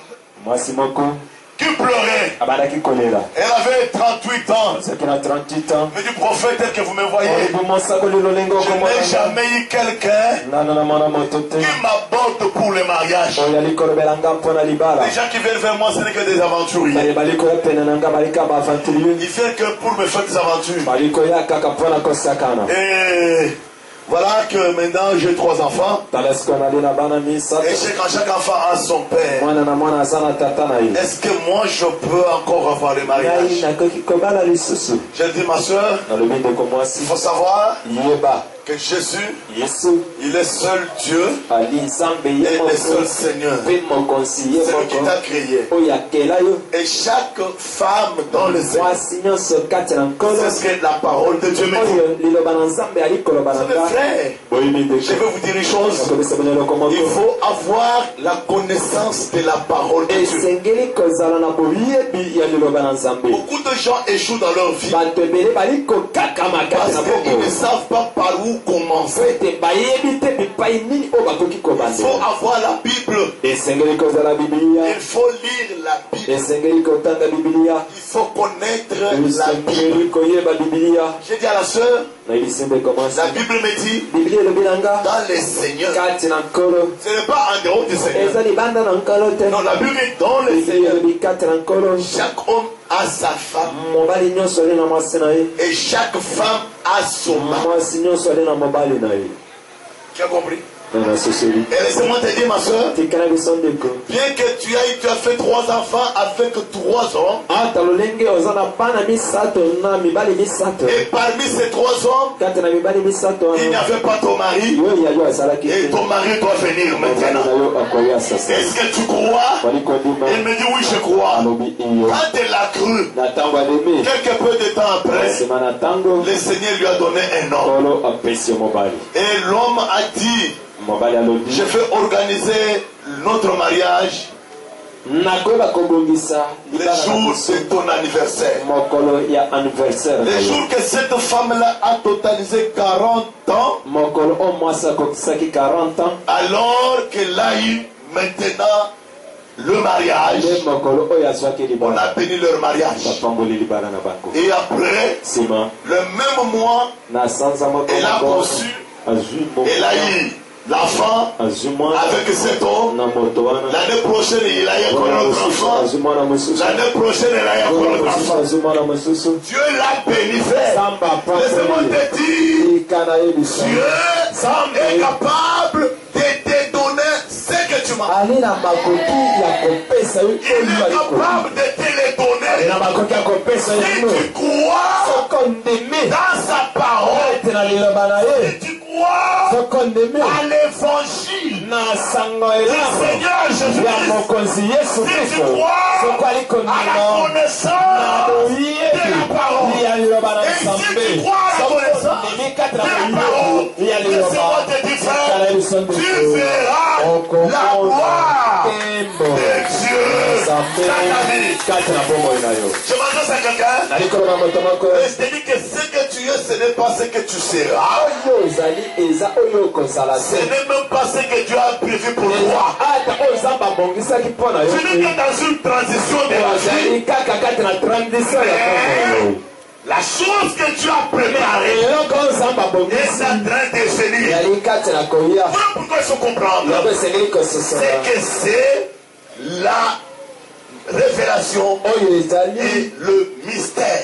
qui pleurait. Elle avait 38 ans. Mais du prophète tel que vous me voyez, je n'ai jamais eu quelqu'un qui m'aborde pour le mariage. Les gens qui viennent vers moi, ce n'est que des aventuriers. Ils viennent que pour me faire des aventures. Et voilà que maintenant j'ai 3 enfants. Et chaque enfant a son père. Est-ce que moi je peux encore avoir le mariage? J'ai dit ma soeur, il faut savoir que Jésus, il est seul Dieu et le seul Seigneur. C'est lui qui t'a créé. Et chaque femme dans le Seigneur, c'est ce que la parole de Dieu me dit. Frère, je vais vous dire une chose. Il faut avoir la connaissance de la parole de Dieu. Beaucoup de gens échouent dans leur vie parce qu'ils ne savent pas par où commencer. Il faut avoir la Bible. Il faut lire la Bible. Il faut connaître la Bible. J'ai dit à la sœur, la Bible me dit dans les Seigneurs. Ce n'est pas en dehors du Seigneur. Non, la Bible est dans les Seigneurs. Chaque homme a sa femme. Et chaque femme a son mari. Tu as compris? Et laissez-moi te dire, ma soeur, bien que tu as fait 3 enfants avec 3 hommes, et parmi ces 3 hommes, il n'y avait pas ton mari, et ton mari doit venir maintenant. Est-ce que tu crois? Il me dit oui, je crois. Quand elle a cru, quelques peu de temps après, le Seigneur lui a donné un homme. Et l'homme a dit, je vais organiser notre mariage le jour de ton anniversaire. Le jour que cette femme-là a totalisé 40 ans, alors qu'elle a eu maintenant le mariage, on a béni leur mariage. Et après, le même mois, elle a conçu, elle a eu l'enfant avec cet homme. L'année prochaine, il a eu encore un enfant. L'année prochaine, il a eu encore un enfant. Dieu l'a béni. Laissez-moi te dire, Dieu est capable de te donner ce que tu m'as. Il est capable de te le donner. Si tu crois dans sa parole, si tu crois à l'évangile du Seigneur Jésus-Christ, si tu crois à la connaissance de la parole, et si tu crois à la connaissance de la parole, laissez-moi te dire, frère, tu verras la gloire de Dieu dans ta vie. Je m'adresse à quelqu'un et je te dis que ce que tu es, ce n'est pas ce que tu seras. Ce n'est même pas ce que Dieu a prévu pour toi. Tu n'es que dans une transition de la vie. La chose que tu as préparée est en train de venir. Voilà pourquoi il faut comprendre. C'est que c'est la révélation et le mystère.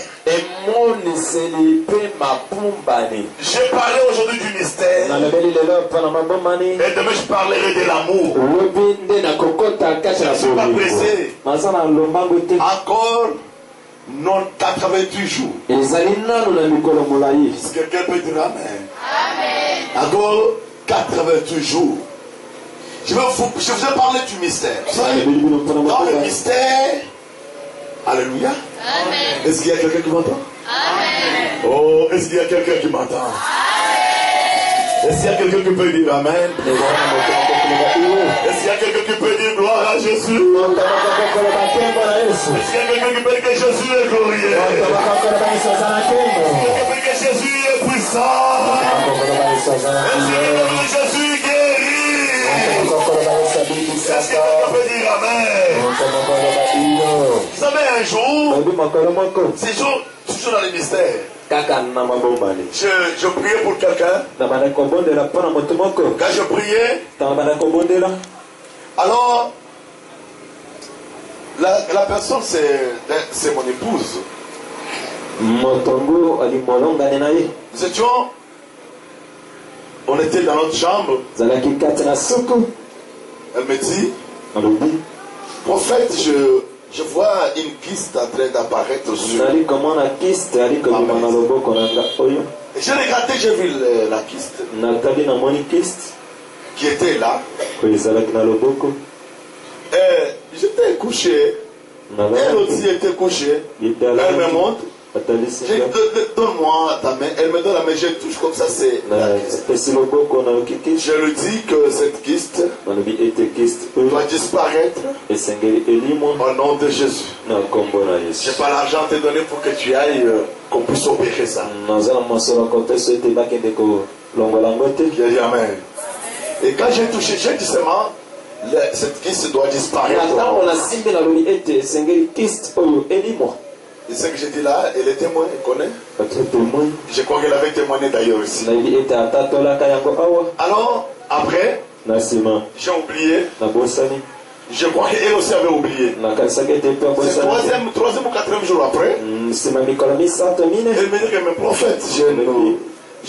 J'ai parlé aujourd'hui du mystère. Et demain je parlerai de l'amour. Je ne suis pas pressé. Encore non 88 jours. Est-ce que quelqu'un peut dire amen? Amen. Encore 88 jours. Je vous ai parlé du mystère. Dans le mystère, alléluia. Amen. Est-ce qu'il y a quelqu'un qui m'entend? Amen. Oh, est-ce qu'il y a quelqu'un qui m'entend? Amen. Est-ce qu'il y a quelqu'un qui peut dire amen? Est-ce qu'il y a quelqu'un qui peut dire gloire à Jésus? Est-ce qu'il y a quelqu'un qui peut dire que Jésus est glorieux? Est-ce qu'il y a quelqu'un qui peut dire que Jésus est puissant? Est-ce qu'il y a quelqu'un qui dit Jésus guérit? Est-ce que quelqu'un peut dire amen? un jour, toujours dans les mystères, je priais pour quelqu'un. Quand je priais, alors la personne c'est mon épouse. Nous étions, on était dans notre chambre. Elle me dit, prophète, je vois une kyste en train d'apparaître sur ma main. J'ai regardé, j'ai vu la kyste qui était là. J'étais couché. Elle aussi était couchée. Elle me montre. Donne-moi ta main. Elle me donne la main. Je touche comme ça. C'est la kyste. Je lui dis que cette kyste doit disparaître au nom de Jésus. Je n'ai pas l'argent à te donner pour que tu ailles, qu'on puisse opérer ça. J'ai dit amen. Et quand j'ai touché, j'ai dit seulement, cette kyste doit disparaître. Et ce que j'ai dit là, elle est témoin, elle connaît. Je crois qu'elle avait témoigné d'ailleurs aussi. Alors, après, j'ai oublié. Je crois qu'elle aussi avait oublié. C'est troisième ou quatrième jour après. Elle me dit que mes prophètes, je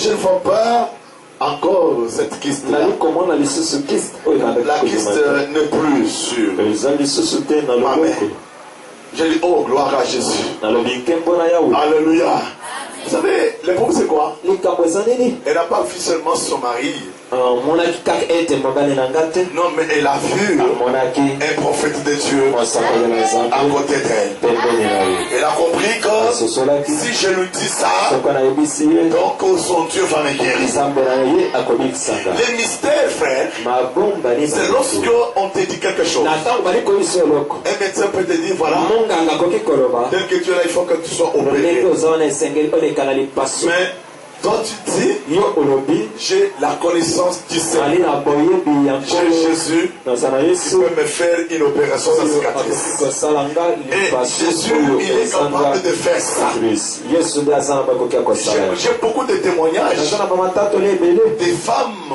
ne vois pas encore cette kyste là. La kyste n'est plus sur ma main. J'ai dit, oh, gloire à Jésus. Alléluia. Vous savez, le problème c'est quoi? Elle n'a pas vu seulement son mari. Non, mais elle a vu un prophète de Dieu à côté d'elle. Elle a compris que si je lui dis ça, donc son Dieu va me guérir. Les mystères, frère, c'est lorsque on te dit quelque chose. Un médecin peut te dire, voilà, tel que tu es là, il faut que tu sois opéré. Mais toi tu dis, j'ai la connaissance du Seigneur. J'ai Jésus qui peut me faire une opération sans cicatrice. Et Jésus, il est capable de faire ça. J'ai beaucoup de témoignages des femmes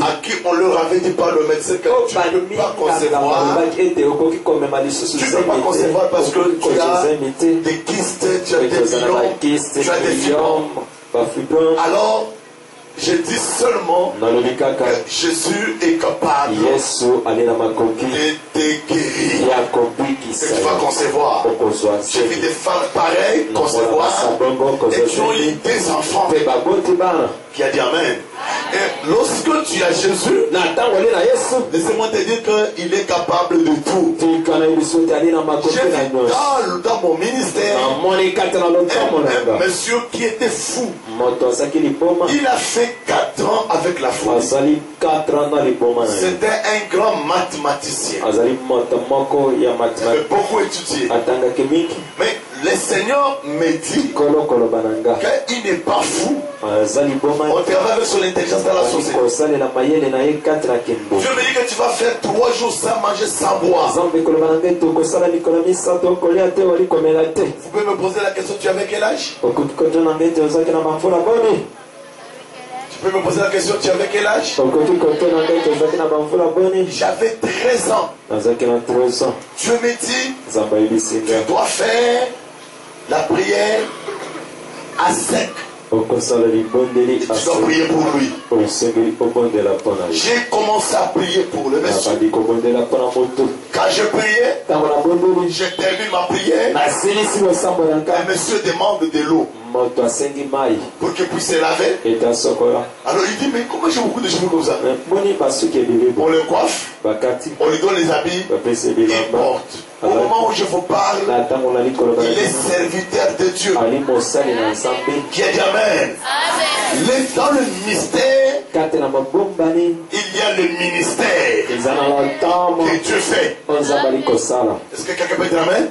à qui on leur avait dit par le médecin que tu ne peux pas concevoir. Tu ne peux pas concevoir parce que tu as des kystes, tu as des millions, tu as des fibromes. Alors, je dis seulement que Jésus est capable de te guérir. Et tu vas concevoir. J'ai vu des femmes pareilles concevoir et qui ont eu des enfants. Qui a dit amen. Et lorsque tu as Jésus, laissez-moi te dire qu'il est capable de tout. J'ai vu dans mon ministère un monsieur qui était fou. Il a fait 4 ans avec la foi. C'était un grand mathématicien. Il avait beaucoup étudié. Mais le Seigneur me dit qu'il n'est pas fou. On travaille avec son intelligence dans la société. Dieu me dit que tu vas faire 3 jours sans manger, sans boire. Vous pouvez me poser la question, tu avais quel âge? Tu peux me poser la question, tu avais quel âge? J'avais 13 ans. Dieu me dit, tu dois faire la prière à sec. Tu dois prier pour lui. J'ai commencé à prier pour le monsieur. Quand je priais, je termine ma prière. Un monsieur demande de l'eau pour qu'il puisse se laver. Alors il dit, mais comment j'ai beaucoup de cheveux comme ça? On le coiffe, on lui donne les habits, il porte. Au moment où je vous parle, il est serviteur de Dieu. Qui est amen. Dans le mystère, il y a le ministère que Dieu fait. Est-ce que quelqu'un peut dire amen?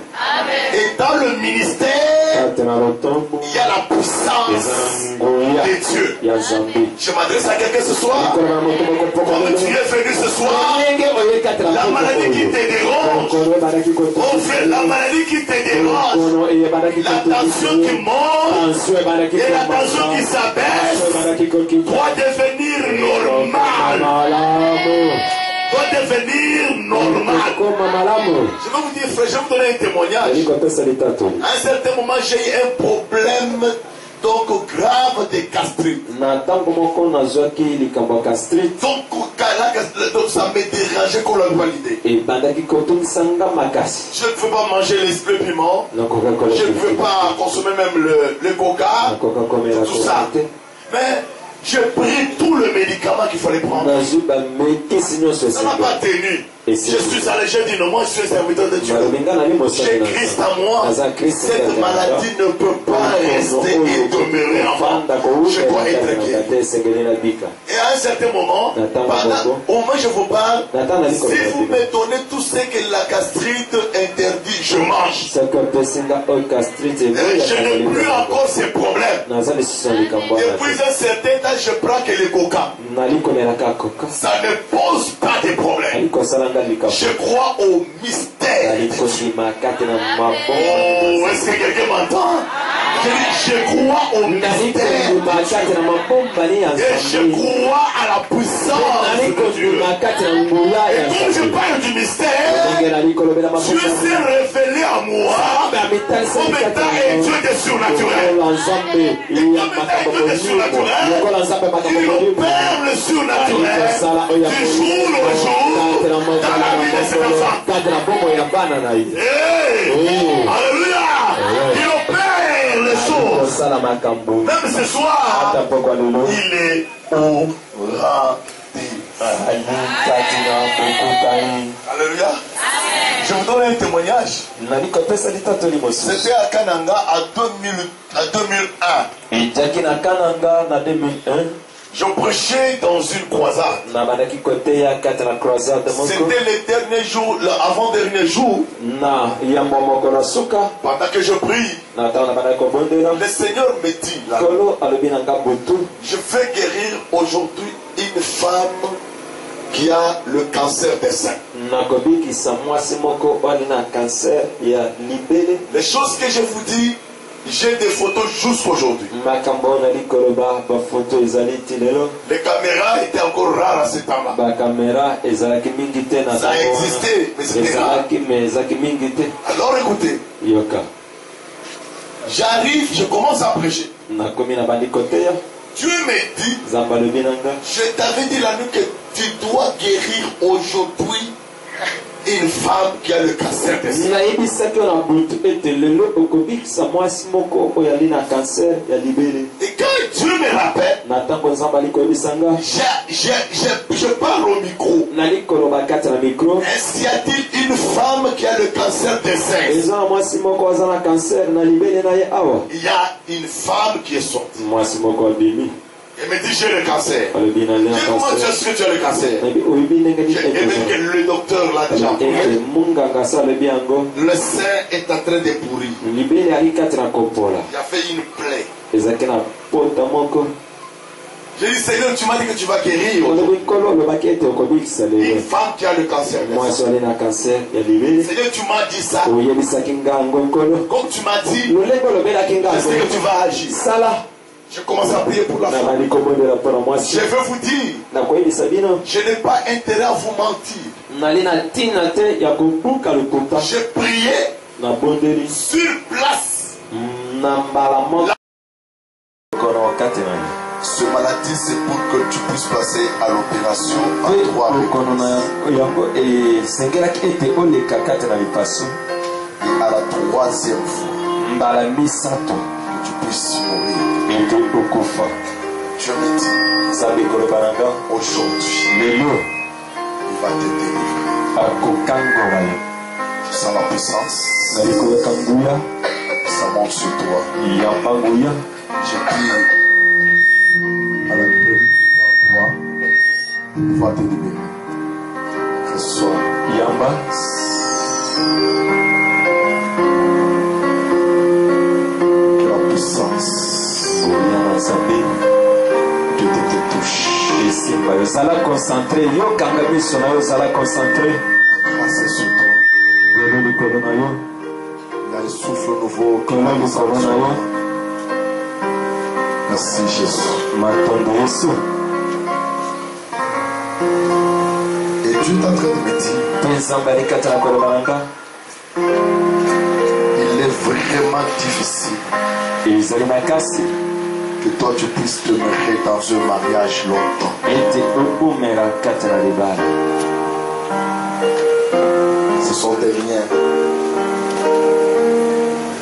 Et dans le ministère, il y a la puissance de Dieu. Je m'adresse à quelqu'un ce soir. Comme tu es venu ce soir, la maladie qui te dérange, oh frère, la maladie qui te dérange, la tension qui monte et la tension qui s'abaisse doit devenir normale. Doit devenir normal. Je vais vous dire, frère, je vais vous donner un témoignage. À un certain moment, j'ai eu un problème donc grave de gastrite. Donc ça me dérangeait qu'on l'a validé. Je ne peux pas manger les piments. Je ne peux pas consommer même le coca. Tout ça. Mais j'ai pris tout le médicament qu'il fallait prendre. Ça n'a pas tenu. Je suis allé, j'ai dit non, moi je suis un serviteur de Dieu. J'ai Christ en moi. Cette maladie ne peut pas rester et demeurer en moi. Je dois être guéri. Et à un certain moment, au moins je vous parle, si vous me donnez tout ce que la gastrite interdit, je mange. Et je n'ai plus encore ces problèmes. Depuis un certain temps, je prends que le coca. Ça ne pose pas de problème. Je crois au mystère. Oh, est-ce que quelqu'un m'entend? Je crois au mystère. Et je crois à la puissance de Dieu. Et comme je parle du mystère, Dieu s'est révélé à moi comme étant un Dieu de surnaturel. Et comme étant un Dieu de surnaturel, il opère le surnaturel du jour au jour dans la vie de cet enfant. Alléluia! Il opère les choses. Même ce soir, il est au rendez-vous. Alléluia. Je vous donne un témoignage. C'était à Kananga à 2001. Je prêchais dans une croisade. C'était les derniers jours, l'avant-dernier jour. Pendant que je prie, le Seigneur me dit là, je vais guérir aujourd'hui une femme qui a le cancer des seins. Les choses que je vous dis, j'ai des photos jusqu'à aujourd'hui. Les caméras étaient encore rares à ce temps-là. Ça existait, mais c'était rare. Alors écoutez, j'arrive, je commence à prêcher. Dieu me dit, je t'avais dit la nuit que tu dois guérir aujourd'hui une femme qui a le cancer des seins. Et quand Dieu me rappelle, je parle au micro. Ainsi a-t-il une femme qui a le cancer des seins. Il y a une femme qui est sortie. Il me dit j'ai le cancer. Comment tu sais que tu as le cancer? Et que le docteur l'a déjà appris. Le sein est en train de pourrir. Il a fait une plaie. J'ai dit Seigneur, tu m'as dit que tu vas guérir. Une femme qui a le cancer. Seigneur, tu m'as dit ça. Comme tu m'as dit, je sais que tu vas agir. Je commence à prier pour la femme. Je veux vous dire, je n'ai pas intérêt à vous mentir. J'ai prié sur place. Ce maladie, c'est pour que tu puisses passer à l'opération en 3 et à la 3e fois, que tu puisses mourir. Dieu me dit, aujourd'hui, il va te délivrer. Je sens la puissance. Ça monte sur toi. Je prie à la lumière de toi, il va te libérer. Reçois. Zala concentré. Yo kangami sonayo zala concentré. Grâce est sur toi. Delo likolo na yo. Il y a un souffle nouveau qui Kola va likolo na yo. Merci Jésus. Matondo Yesu. Et Dieu est en train de me dire, Penzamba likata na kolo bananga. il est vraiment difficile Ezali makasi. que toi tu puisses demeurer dans un mariage longtemps. Ete obumela kata na libala. Ce sont des liens.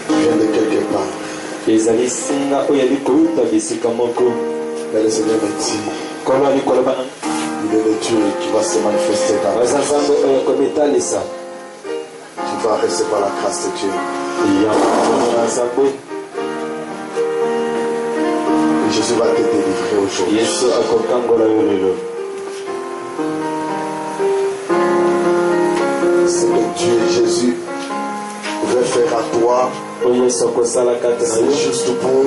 Viens de quelque part. Ezali singa oyo ali kouta bisika moko. Mais le Seigneur me dit, Kolo ali kolo bananga. il est le Dieu qui va se manifester dans ta vie. Bazazambe oyo kometalisa. Tu vas recevoir la grâce de Dieu. Yambo na zambe. Et Jésus va te délivrer aujourd'hui. Yesu akokangola yo lelo. C'est que Dieu, Jésus, veut faire à toi, Oyo Yesu akosala kata na c'est yo. juste pour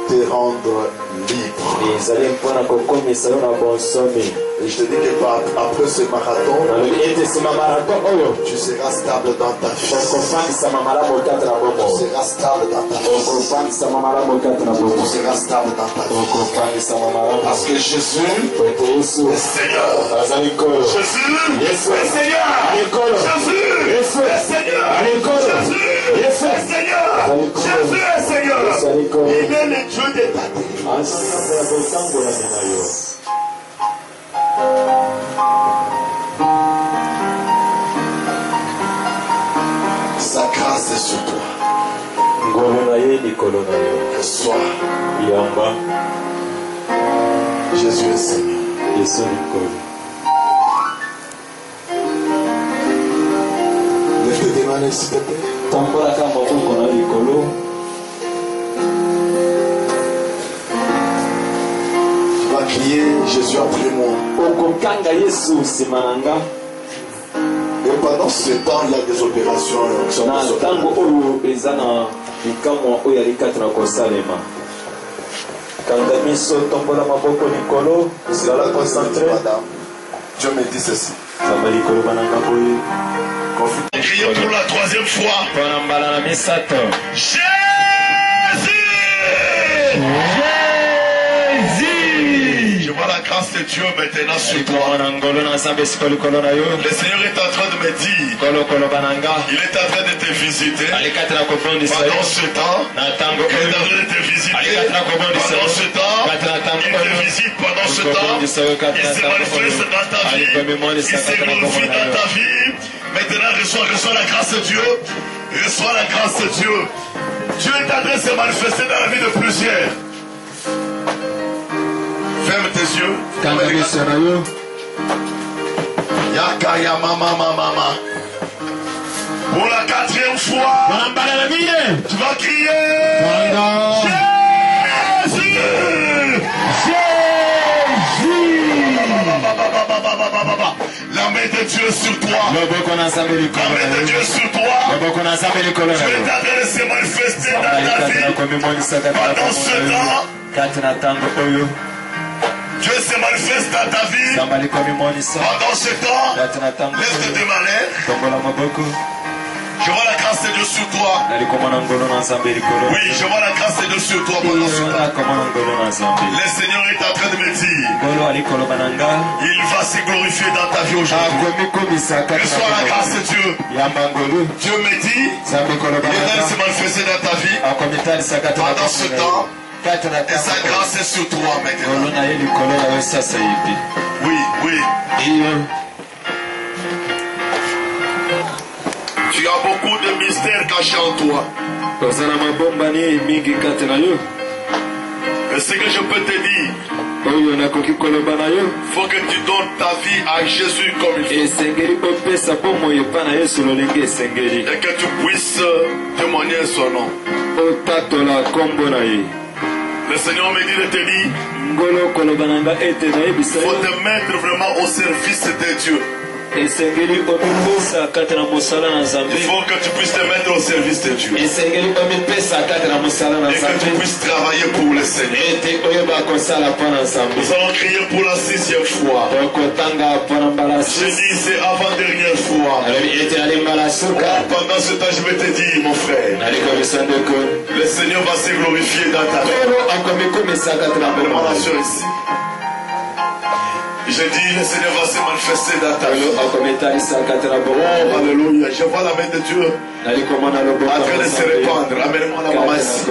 te rendre libre. Ezali mpona kokomisa yo na bonsomi. Et je te dis que après ce marathon, Nalobi ete nsima marathon oyo tu seras stable dans ta vie. okofandisama malamu kati na Tu bomo. seras stable dans ta vie. Okofandisama malamu kati na Tu bomo. seras stable dans ta vie. Okofandisama malamu. Parce que Jésus Ete Yesu est Seigneur. azali kolo. Jésus Yesu est Seigneur. ali kolo. Jésus Yesu est Seigneur. ali kolo. Jésus Yesu est Seigneur. Jésus est Seigneur. Yesu ali kolo. Il est le Dieu de ta vie. Asanza ya kotangola mina yo. Sa grâce est sur toi. Ngolo na ye likolo na yo. Reçois. Yamba Jésus est Seigneur. Yesu likolo. Lève tes mains, s'il te plaît. Tambolaka maboko na likolo. Tu vas crier, Jésus après moi. Okokanga Yesu nsima na nga. Et pendant ce temps, il y a des opérations qui sont Na des ntango opérations. oyo eza na likamwa oyo ali kati na kosalema. Kanga miso tombola maboko likolo. C'est Zala là qu'on concentré. madame. Dieu me dit ceci. Zamba likolo bananga boye. Criez pour la troisième fois. Mpona mbala na misato. Jésus. Jésus. Je vois la grâce de Dieu maintenant sur toi. Likolo na ngolo na nzambe esika likolo na yo. Le Seigneur est en train de me dire, Kolo kolo bananga. il est en train de te visiter. Ali kati na kobondisa yo. Pendant ce temps, Na ntango il est en oyo. train de te visiter. Ali kati na kobondisa yo. Pendant ce temps, Kati na ntango il te oyo. visite. Pendant ce temps, Kobondisa yo kati il na se ntango manifeste oyo. dans ta Ali vie. Il komimonisa se kati na glorifie komona dans ta yo. vie. Maintenant, reçois la grâce de Dieu. Reçois la grâce de Dieu. Dieu est en train de se manifester dans la vie de plusieurs. Ferme tes yeux. Kanga miso na yo. Yaka ya mama mama. Pour la quatrième fois, Mpona mbala na mine. tu vas crier. Kanga. Jésus. La main de Dieu sur toi. Loboko na nzambe La likolo main na de yo. Dieu sur toi. Loboko na nzambe likolo na Dieu yo. est en train de se manifester dans Ali ta kati na vie. komimonisa kati na Pendant ce komona yo. temps, Kati na ntango oyo. Dieu se manifeste dans ta vie. Nzambe ali komimonisa. Pendant ce temps, Kati na ntango lève oyo. tes mains. Tombola maboko. Je vois la grâce de Dieu sur toi. Nali komona ngolo na nzambe likolo. Oui, je vois la grâce de Dieu sur toi pendant ce Iyo temps. na komona ngolo na nzambe. Le Seigneur est en train de me dire, Ngolo ali koloba na nga. il va se glorifier dans ta vie aujourd'hui. Akomikomisa kati na Reçois la grâce de Dieu. yamba ngolo. Dieu me dit, Nzambe koloba il est na en train de se nga. manifester dans ta vie. Akomitalisa kati na Pendant ce komona temps, yo. Kati na et sa ntango. grâce est sur toi Ngolo maintenant. na ye likolo na yo sasa hivi. Oui, oui. Iyo. Tu as beaucoup de mystères cachés en toi. Oza na mabombani mingi kati na yo. Et ce que je peux te dire, Oyo nakoki koloba na yo. il faut que tu donnes ta vie à Jésus comme il faut. Esengeli opesa bomoi epa na yesu lolenge esengeli. Et que tu puisses témoigner son nom. Otatola kombo na ye. Le Seigneur me dit de te dire, Ngolo koloba na nga ete nayebisa il faut yo. te mettre vraiment au service de Dieu. Esengeli omipesa kati na mosala na Il nzambe. faut que tu puisses te mettre au service de Dieu. Esengeli omipesa kati na mosala na Et que tu nzambe. puisses travailler pour le Seigneur. Ete oyeba kosala mpo na nzambe. Nous allons crier pour la 6e fois. J'ai dit c'est avant-dernière fois. Pendant ce temps, je vais te dire, mon frère, le Seigneur va se glorifier dans ta vie. Appelle-moi la soeur ici. Je dis, le Seigneur va se manifester dans ta vie. Oh, alléluia. Je vois la main de Dieu en train de se répandre. Amène-moi la maman ici.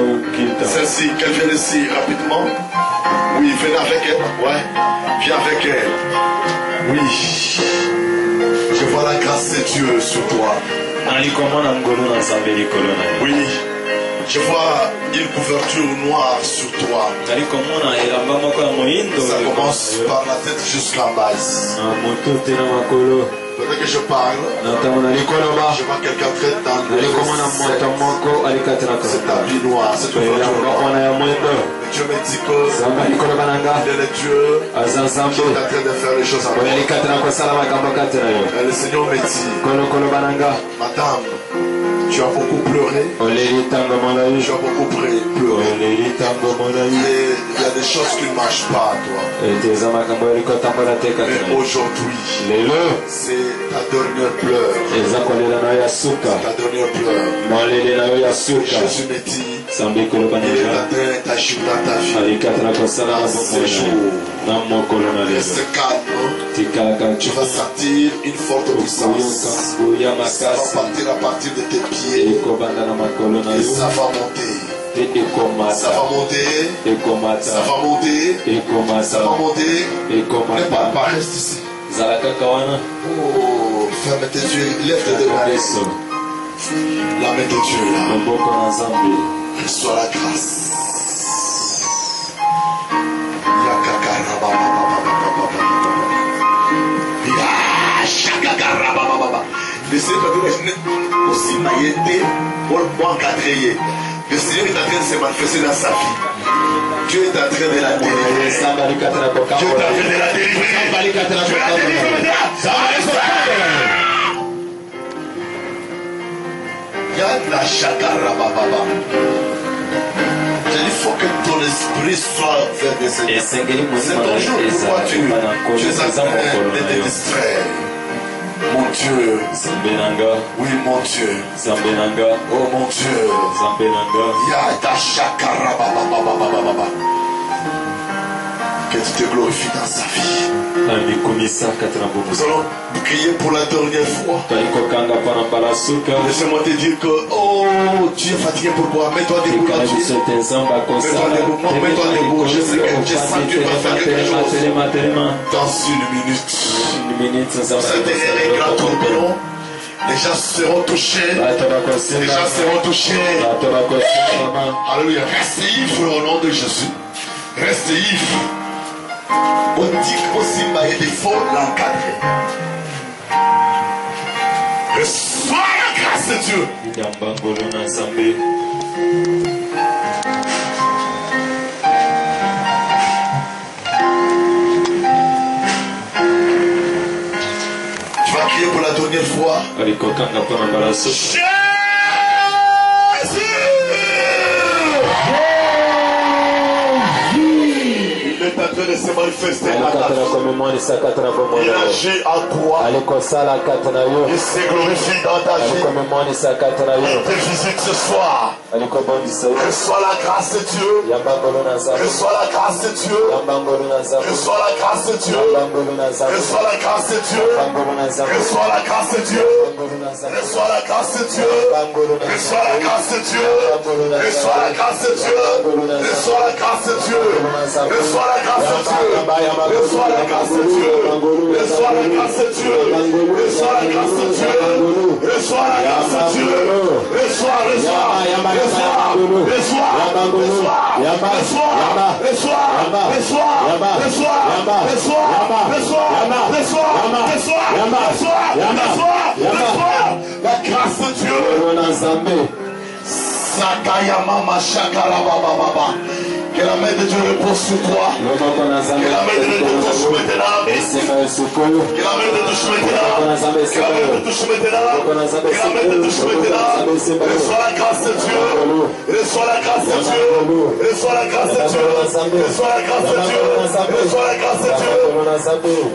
Celle-ci, qu'elle vienne ici rapidement. Oui, venez avec elle. Ouais, viens avec elle. Oui. Je vois la grâce de Dieu sur toi. Oui. Je vois une couverture noire sur toi. Ça commence par la tête jusqu'en bas. Pendant que je parle, je vois quelqu'un très dans cet habit noir, cette couverture noire. Dieu me dit que il est le Dieu qui est en train de faire les choses en moi. Le Seigneur me dit, Madame, tu as beaucoup pleuré. Tu as beaucoup pleuré. Et il y a des choses qui ne marchent pas à toi. Mais aujourd'hui, c'est ta dernière pleure. C'est ta dernière pleure. Jésus me dit, il est en train d'agir dans ta vie. Dans ce jour, reste calme. Tu vas sentir une forte puissance. Ça va partir à partir de tes pieds. Et ça va monter. Ça va monter. Ça va monter. Ça va monter. Ne parle pas, reste ici. Oh, ferme tes yeux, lève tes deux mains. La main de Dieu là. Reçois la grâce. Le Seigneur aussi m'a aidé pour encadrer. Le Seigneur est en train de se manifester dans sa vie. Dieu est en train de la délivrer. Dieu est en train de la délivrer. Il faut que ton esprit soit vers le Seigneur. C'est ton jour pourquoi tu es en train de te distraire. Mon Dieu, oui mon Dieu, oh mon Dieu, que tu te glorifies dans sa vie. Nous allons prier pour la dernière fois. Laissez-moi te dire que, oh, tu es fatigué, pourquoi? Mets-toi debout là-dessus. Mets-toi debout. Je sais que je sens que tu vas faire quelque chose. Dans une minute. Cette dernière est grand tourbillon. Les gens seront touchés. Les gens seront touchés. Alléluia. Restez ivre au nom de Jésus. Restez ivre. On dit aussi, il faut l'encadrer. Reçois la grâce de Dieu. Tu vas crier pour la dernière fois. Jésus! Il est en train de se manifester dans ta vie. Il agit en toi. Il se glorifie dans ta vie. Il te visite ce soir. Reçois la grâce de Dieu. Reçois la grâce de Dieu. Reçois la grâce de Dieu. Reçois la grâce de Dieu. Reçois la grâce de Dieu. Reçois la grâce de Dieu. Reçois la grâce de Dieu. Reçois la grâce de Dieu. Reçois la grâce de Dieu. Reçois la grâce de Dieu. Reçois la grâce de Dieu. Reçois la grâce de Dieu. Reçois la grâce de Dieu. Reçois la grâce de Dieu. Reçois, reçois. La grâce de Dieu. Sakayama Mashakara Baba. Que la main de Dieu repose sur toi. Que la main de Dieu te touche maintenant. Que la main de Dieu te touche maintenant. Que la main de Dieu te touche maintenant. Que la main de Dieu te touche maintenant. Reçois la grâce de Dieu. Reçois la grâce de Dieu. Reçois la grâce de Dieu. Reçois la grâce de Dieu. Reçois la grâce de Dieu. Reçois la grâce de Dieu.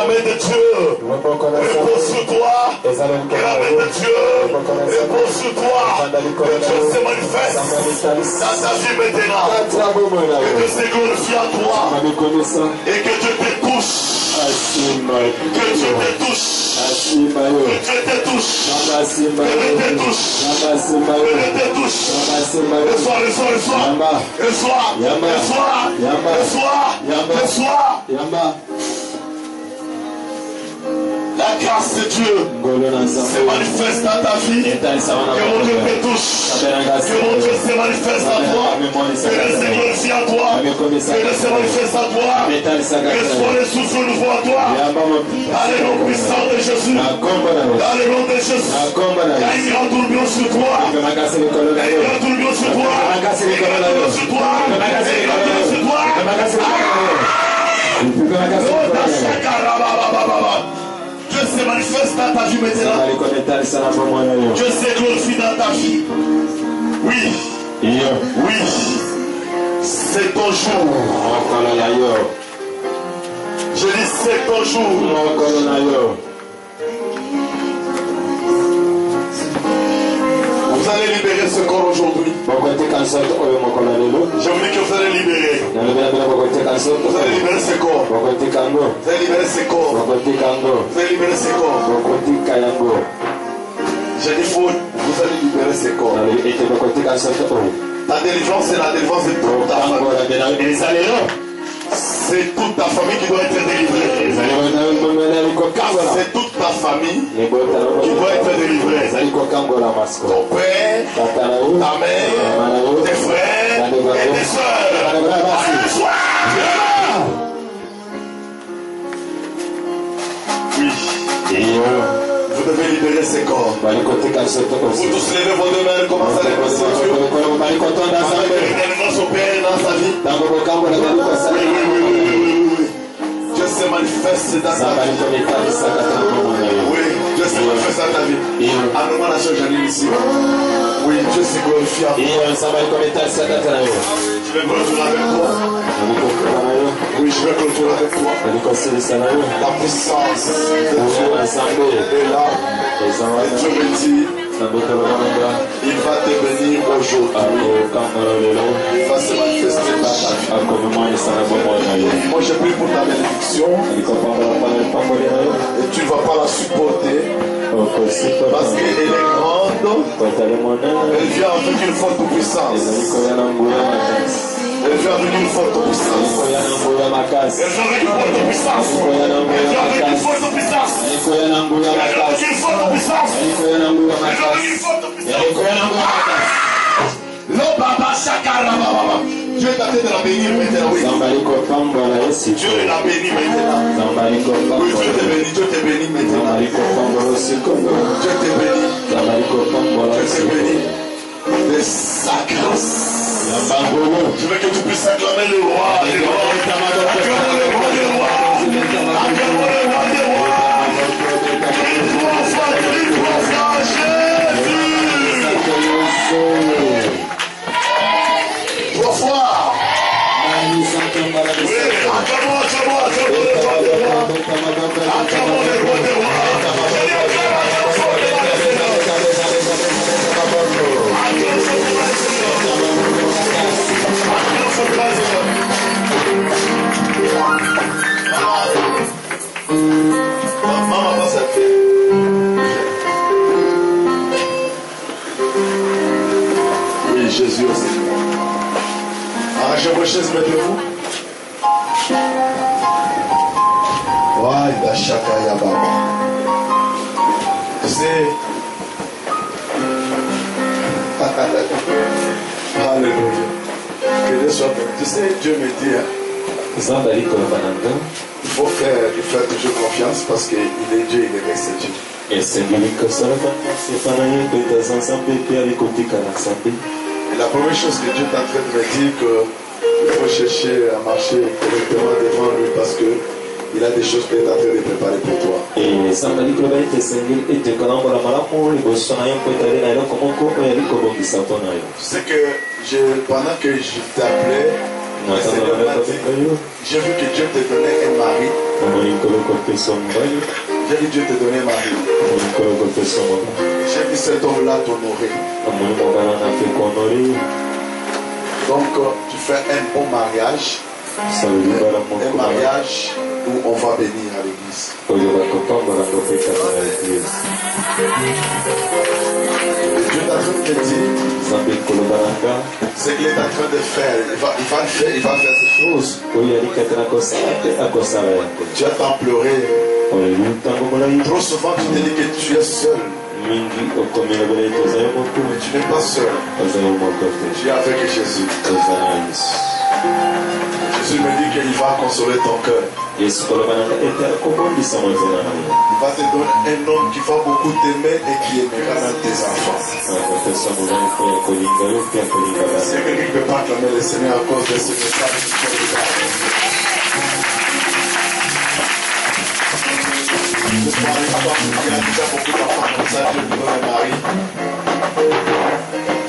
main de Dieu repose sur toi. Que la main de Dieu repose sur toi. Que Dieu se manifeste dans ta vie maintenant. Que Dieu se glorifie en toi. Et que Dieu te touche. Que Dieu te touche. Que Dieu te touche. Que Dieu te touche. Que Dieu te touche. Le soir, le soir, le soir. Le soir, le soir, le soir, le soir. La grâce de Dieu se manifeste dans ta vie. Que mon Dieu te touche. Que mon Dieu se manifeste en toi. Que Dieu se glorifie en toi. Que Dieu se manifeste en toi. Que soit le souffle nouveau en toi. Dans le nom puissant de Jésus. Dans le nom de Jésus. Qu'il y a un tourbillon sur toi. Il y a un tourbillon sur toi. Il y a un tourbillon sur toi. Il y a un tourbillon sur toi. Dieu se manifeste dans ta vie maintenant. Dieu se glorifie dans ta vie. Oui. Oui. C'est ton jour. Je dis c'est ton jour. Vous allez libérer ce corps aujourd'hui. Je vous dis que vous allez libérer. Vous allez libérer ce corps. Vous allez libérer ce corps. Vous allez libérer ce corps. J'ai dit vous allez libérer ce corps. Ta délivrance, c'est la délivrance de toute ta famille. C'est toute ta famille qui doit être délivrée. C'est toute ta famille qui doit être délivrée. Ton père, ta mère, tes frères et tes soeurs. Allez, sois. Oui. Vous devez libérer ces corps. Vous tous levez vos deux mains, commencez à les poser sur Dieu. Son Père dans sa vie. Oui. Dieu se manifeste dans ta vie. Oui, Dieu se manifeste dans ta vie. Amène-moi la soeur Janine ici. Oui, Dieu se glorifie en toi. Je vais clôturer avec toi. Oui, je vais clôturer avec toi. La puissance de Dieu est là. Et Dieu me dit, il va te bénir aujourd'hui. Il va se manifester dans ta vie. Moi, je prie pour ta bénédiction. Et tu ne vas pas la supporter. Parce qu'elle est grande. Elle vient avec une forte puissance. Elle vient avec une forte puissance. Elle vient avec une forte puissance. Elle vient avec une forte puissance. Elle vient avec une forte puissance. Elle vient avec une forte puissance. Dieu est en train de la bénir maintenant. Oui. Dieu l'a béni maintenant. Oui, Dieu te bénit maintenant. Dieu te bénit. Dieu te bénit. De sa grâce. Je veux que tu puisses acclamer le roi des rois. Acclame le roi des rois. Acclame le roi des rois. Une fois, Jésus. 3 fois. Oui, acclamons le roi des rois. Acclamons le roi des rois. Maman, va s'appeler. Oui, Jésus aussi. Arrangez vos chaises, mettez-vous. Ouais, Shakaya Baba. Tu sais. Alléluia. Que Dieu soit béni. Tu sais, Dieu me dit, il faut faire toujours confiance parce qu'il est Dieu, il reste Dieu. Et la première chose que Dieu est en train de me dire, qu'il faut chercher à marcher correctement devant lui parce que il a des choses peut-être en train de préparer pour toi. C'est que pendant que je t'appelais, j'ai vu que Dieu te donnait un mari J'ai vu Dieu te donner mari. J'ai vu cet homme-là t'honorer. Donc tu fais un bon mariage. Un mariage où on va bénir à l'église. Dieu est en train de te dire ce qu'il est en train de faire. Il va faire ces choses. Tu as tant pleuré. Trop souvent tu te dis que tu es seul. Mais tu n'es pas seul. Tu es avec Jésus. Jésus me dit qu'il va consoler ton cœur. Il va te donner un homme qui va beaucoup t'aimer et qui aimera même tes enfants. C'est quelqu'un qui ne peut pas acclamer le Seigneur à cause de ce message. Il y a déjà beaucoup d'enfants comme ça, Dieu te donne un mari.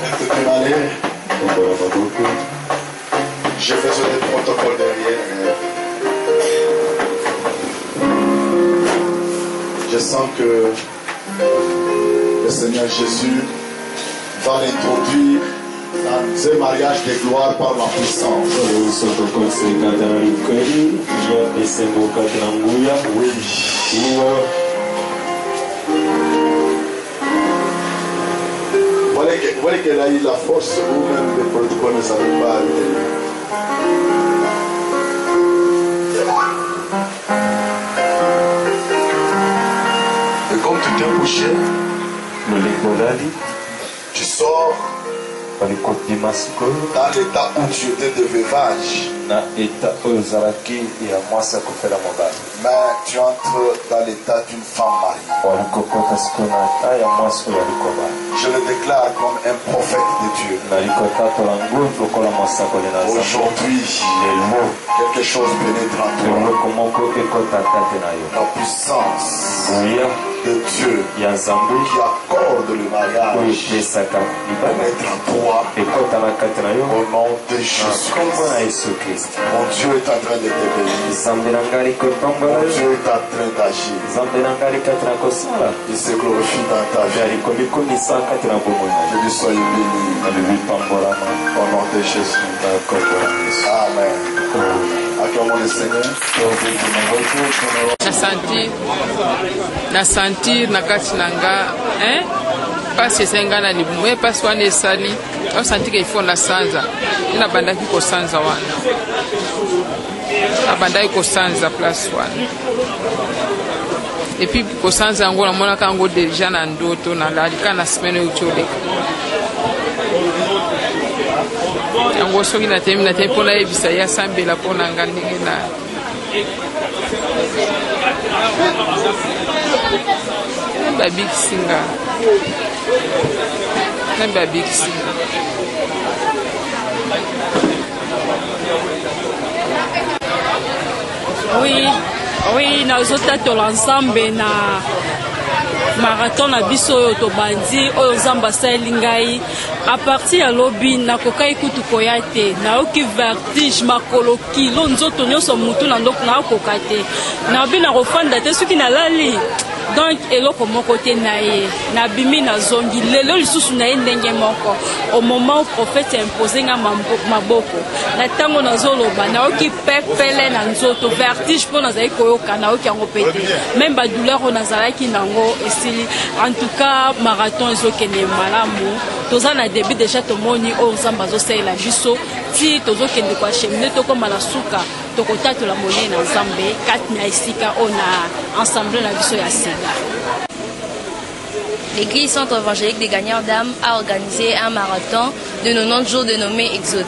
Elle te dit allez. J'ai besoin des protocoles derrière. Je sens que le Seigneur Jésus va l'introduire dans un mariage de gloire par la puissance. Oui. Voilà qu'elle a eu la force où même les protocoles ne savaient pas arriver. Et comme tu t'es couché, tu sors dans l'état où tu étais de veuvage. Mais tu entres dans l'état d'une femme mariée. Je le déclare comme un prophète de Dieu. Aujourd'hui, quelque chose pénètre en toi. La puissance de Dieu qui accorde le mariage pénètre en toi. Au nom de Jésus. Mon Dieu est en train de te bénir. Mon Dieu est en train d'agir. Il se glorifie dans ta vie. Que tu sois béni. Au nom de Jésus. Amen. Acclamons le Seigneur. Na sentir na kati nanga pasi esenga na libumu pasi wana esali osanti ke ifo na sanza ina bandaki kosanza wana abandaki kosanza place wana epi kosanza yango namonaka yango deja na ndoto nalalika na semaine oyo tioleka yango soki natemi mpo nayebisa ye asambela mpo na nga ndenge na babikisinga na babikisinga oui nazotatola nzambe na marathon na biso oyo tobandi oyo nzambe asali ngai a partir ya lobi nakokai kutu koya te nayoki vertige makolo kilo nzoto nyonso mutu na ndoko nakoka te nabi nakofanda te soki nalali donc eloko moko te na ye nabimi nazongi lelo lisusu na ye ndenge moko au moment où prophète imposé nga maboko na ntango nazoloba nayoki pepele na nzoto vertige mpo nazali koyoka nayoki yango pe te même badouleur oyo nazalaki nango esili en tout cas marathon ezokende malamu toza na début déjà tomoni oyo nzambe azosalela biso ti tozokende koachemine tokóma na suka tokotatola monene na nzambe kati na esika oyo na ensemble na biso ya sika. L'église Centre évangélique des gagnants d'âmes a organisé un marathon de 90 jours dénommé Exode.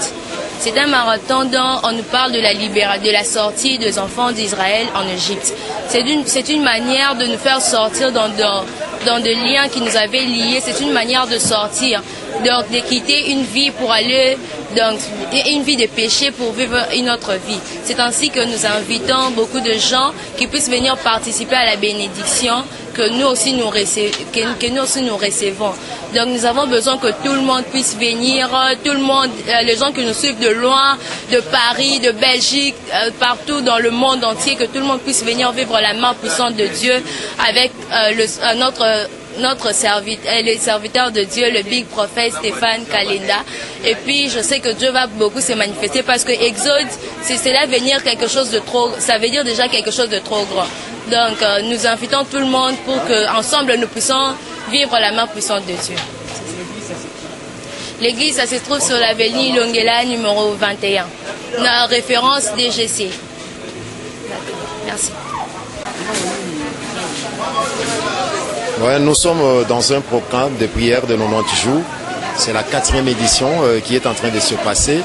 C'est un marathon dont on nous parle de la sortie des enfants d'Israël en Égypte. C'est une manière de nous faire sortir dans des liens qui nous avaient liés. C'est une manière de sortir, donc de quitter une vie pour aller dans une vie de péché pour vivre une autre vie. C'est ainsi que nous invitons beaucoup de gens qui puissent venir participer à la bénédiction, que nous aussi nous recevons. Donc nous avons besoin que tout le monde puisse venir, tout le monde, les gens qui nous suivent de loin, de Paris, de Belgique, partout dans le monde entier, que tout le monde puisse venir vivre la main puissante de Dieu avec notre serviteur de Dieu, le big prophète Stéphane Kalenda. Et puis je sais que Dieu va beaucoup se manifester parce que Exode, c'est là venir quelque chose de trop, ça veut dire déjà quelque chose de trop grand. Donc nous invitons tout le monde pour qu'ensemble nous puissions vivre la main puissante de Dieu. L'église, ça se trouve sur l'avenue Longela numéro 21, la référence DGC. Merci. Ouais, nous sommes dans un programme de prière de 90 jours. C'est la 4e édition qui est en train de se passer.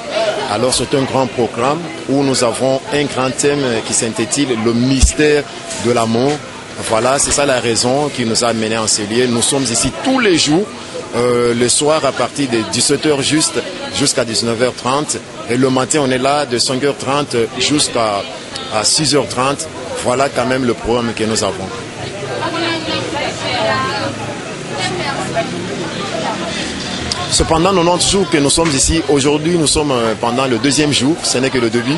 Alors c'est un grand programme où nous avons un grand thème qui s'intitule le mystère de l'amour. Voilà, c'est ça la raison qui nous a amenés en ce lieu. Nous sommes ici tous les jours, le soir à partir de 17h juste jusqu'à 19h30. Et le matin, on est là de 5h30 jusqu'à 6h30. Voilà quand même le programme que nous avons. Cependant, 90 jours que nous sommes ici, aujourd'hui nous sommes pendant le 2e jour, ce n'est que le début.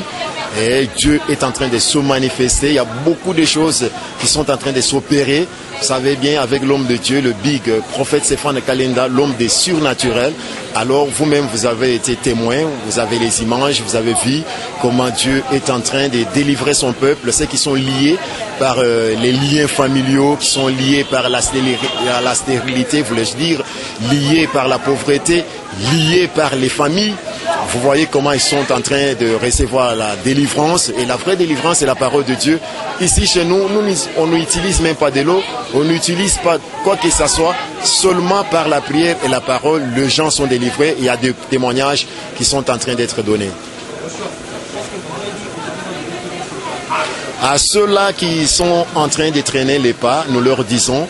Et Dieu est en train de se manifester, il y a beaucoup de choses qui sont en train de s'opérer. Vous savez bien, avec l'homme de Dieu, le big prophète Stéphane Kalenda, l'homme des surnaturels. Alors vous-même, vous avez été témoin, vous avez les images, vous avez vu comment Dieu est en train de délivrer son peuple, ceux qui sont liés par les liens familiaux, qui sont liés par la stérilité, voulais-je dire, liés par la pauvreté, liés par les familles. Vous voyez comment ils sont en train de recevoir la délivrance. Et la vraie délivrance, c'est la parole de Dieu. Ici, chez nous, on n'utilise même pas de l'eau. On n'utilise pas quoi que ce soit. Seulement par la prière et la parole, les gens sont délivrés. Il y a des témoignages qui sont en train d'être donnés. À ceux-là qui sont en train de traîner les pas, nous leur disons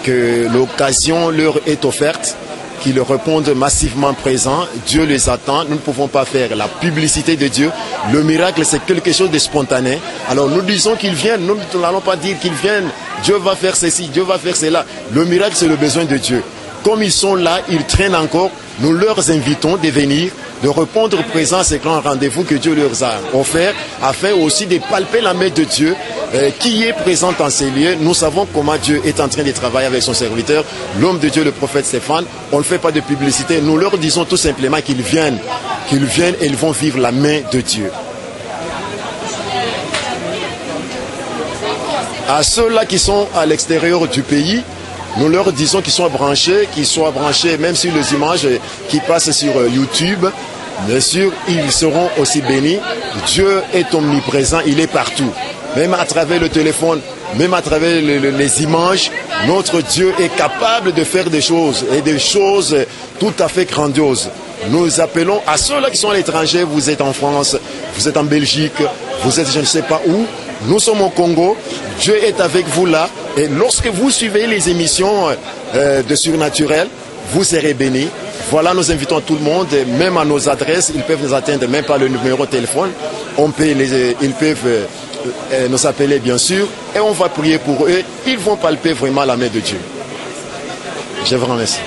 que l'occasion leur est offerte, qu'ils répondent massivement présents. Dieu les attend. Nous ne pouvons pas faire la publicité de Dieu. Le miracle, c'est quelque chose de spontané. Alors nous disons qu'ils viennent. Nous n'allons pas dire qu'ils viennent. Dieu va faire ceci, Dieu va faire cela. Le miracle, c'est le besoin de Dieu. Comme ils sont là, ils traînent encore. Nous leur invitons de venir, de répondre présent à ce grand rendez-vous que Dieu leur a offert, afin aussi de palper la main de Dieu qui est présente en ces lieux. Nous savons comment Dieu est en train de travailler avec son serviteur, l'homme de Dieu, le prophète Stéphane. On ne fait pas de publicité. Nous leur disons tout simplement qu'ils viennent et ils vont vivre la main de Dieu. À ceux-là qui sont à l'extérieur du pays, nous leur disons qu'ils soient branchés même sur les images qui passent sur YouTube. Bien sûr, ils seront aussi bénis. Dieu est omniprésent, il est partout. Même à travers le téléphone, même à travers les images, notre Dieu est capable de faire des choses, et des choses tout à fait grandioses. Nous appelons à ceux-là qui sont à l'étranger, vous êtes en France, vous êtes en Belgique, vous êtes je ne sais pas où, nous sommes au Congo, Dieu est avec vous là, et lorsque vous suivez les émissions de Surnaturel, vous serez bénis. Voilà, nous invitons tout le monde, même à nos adresses, ils peuvent nous atteindre même par le numéro de téléphone, ils peuvent nous appeler bien sûr, et on va prier pour eux, ils vont palper vraiment la main de Dieu. Je vous remercie.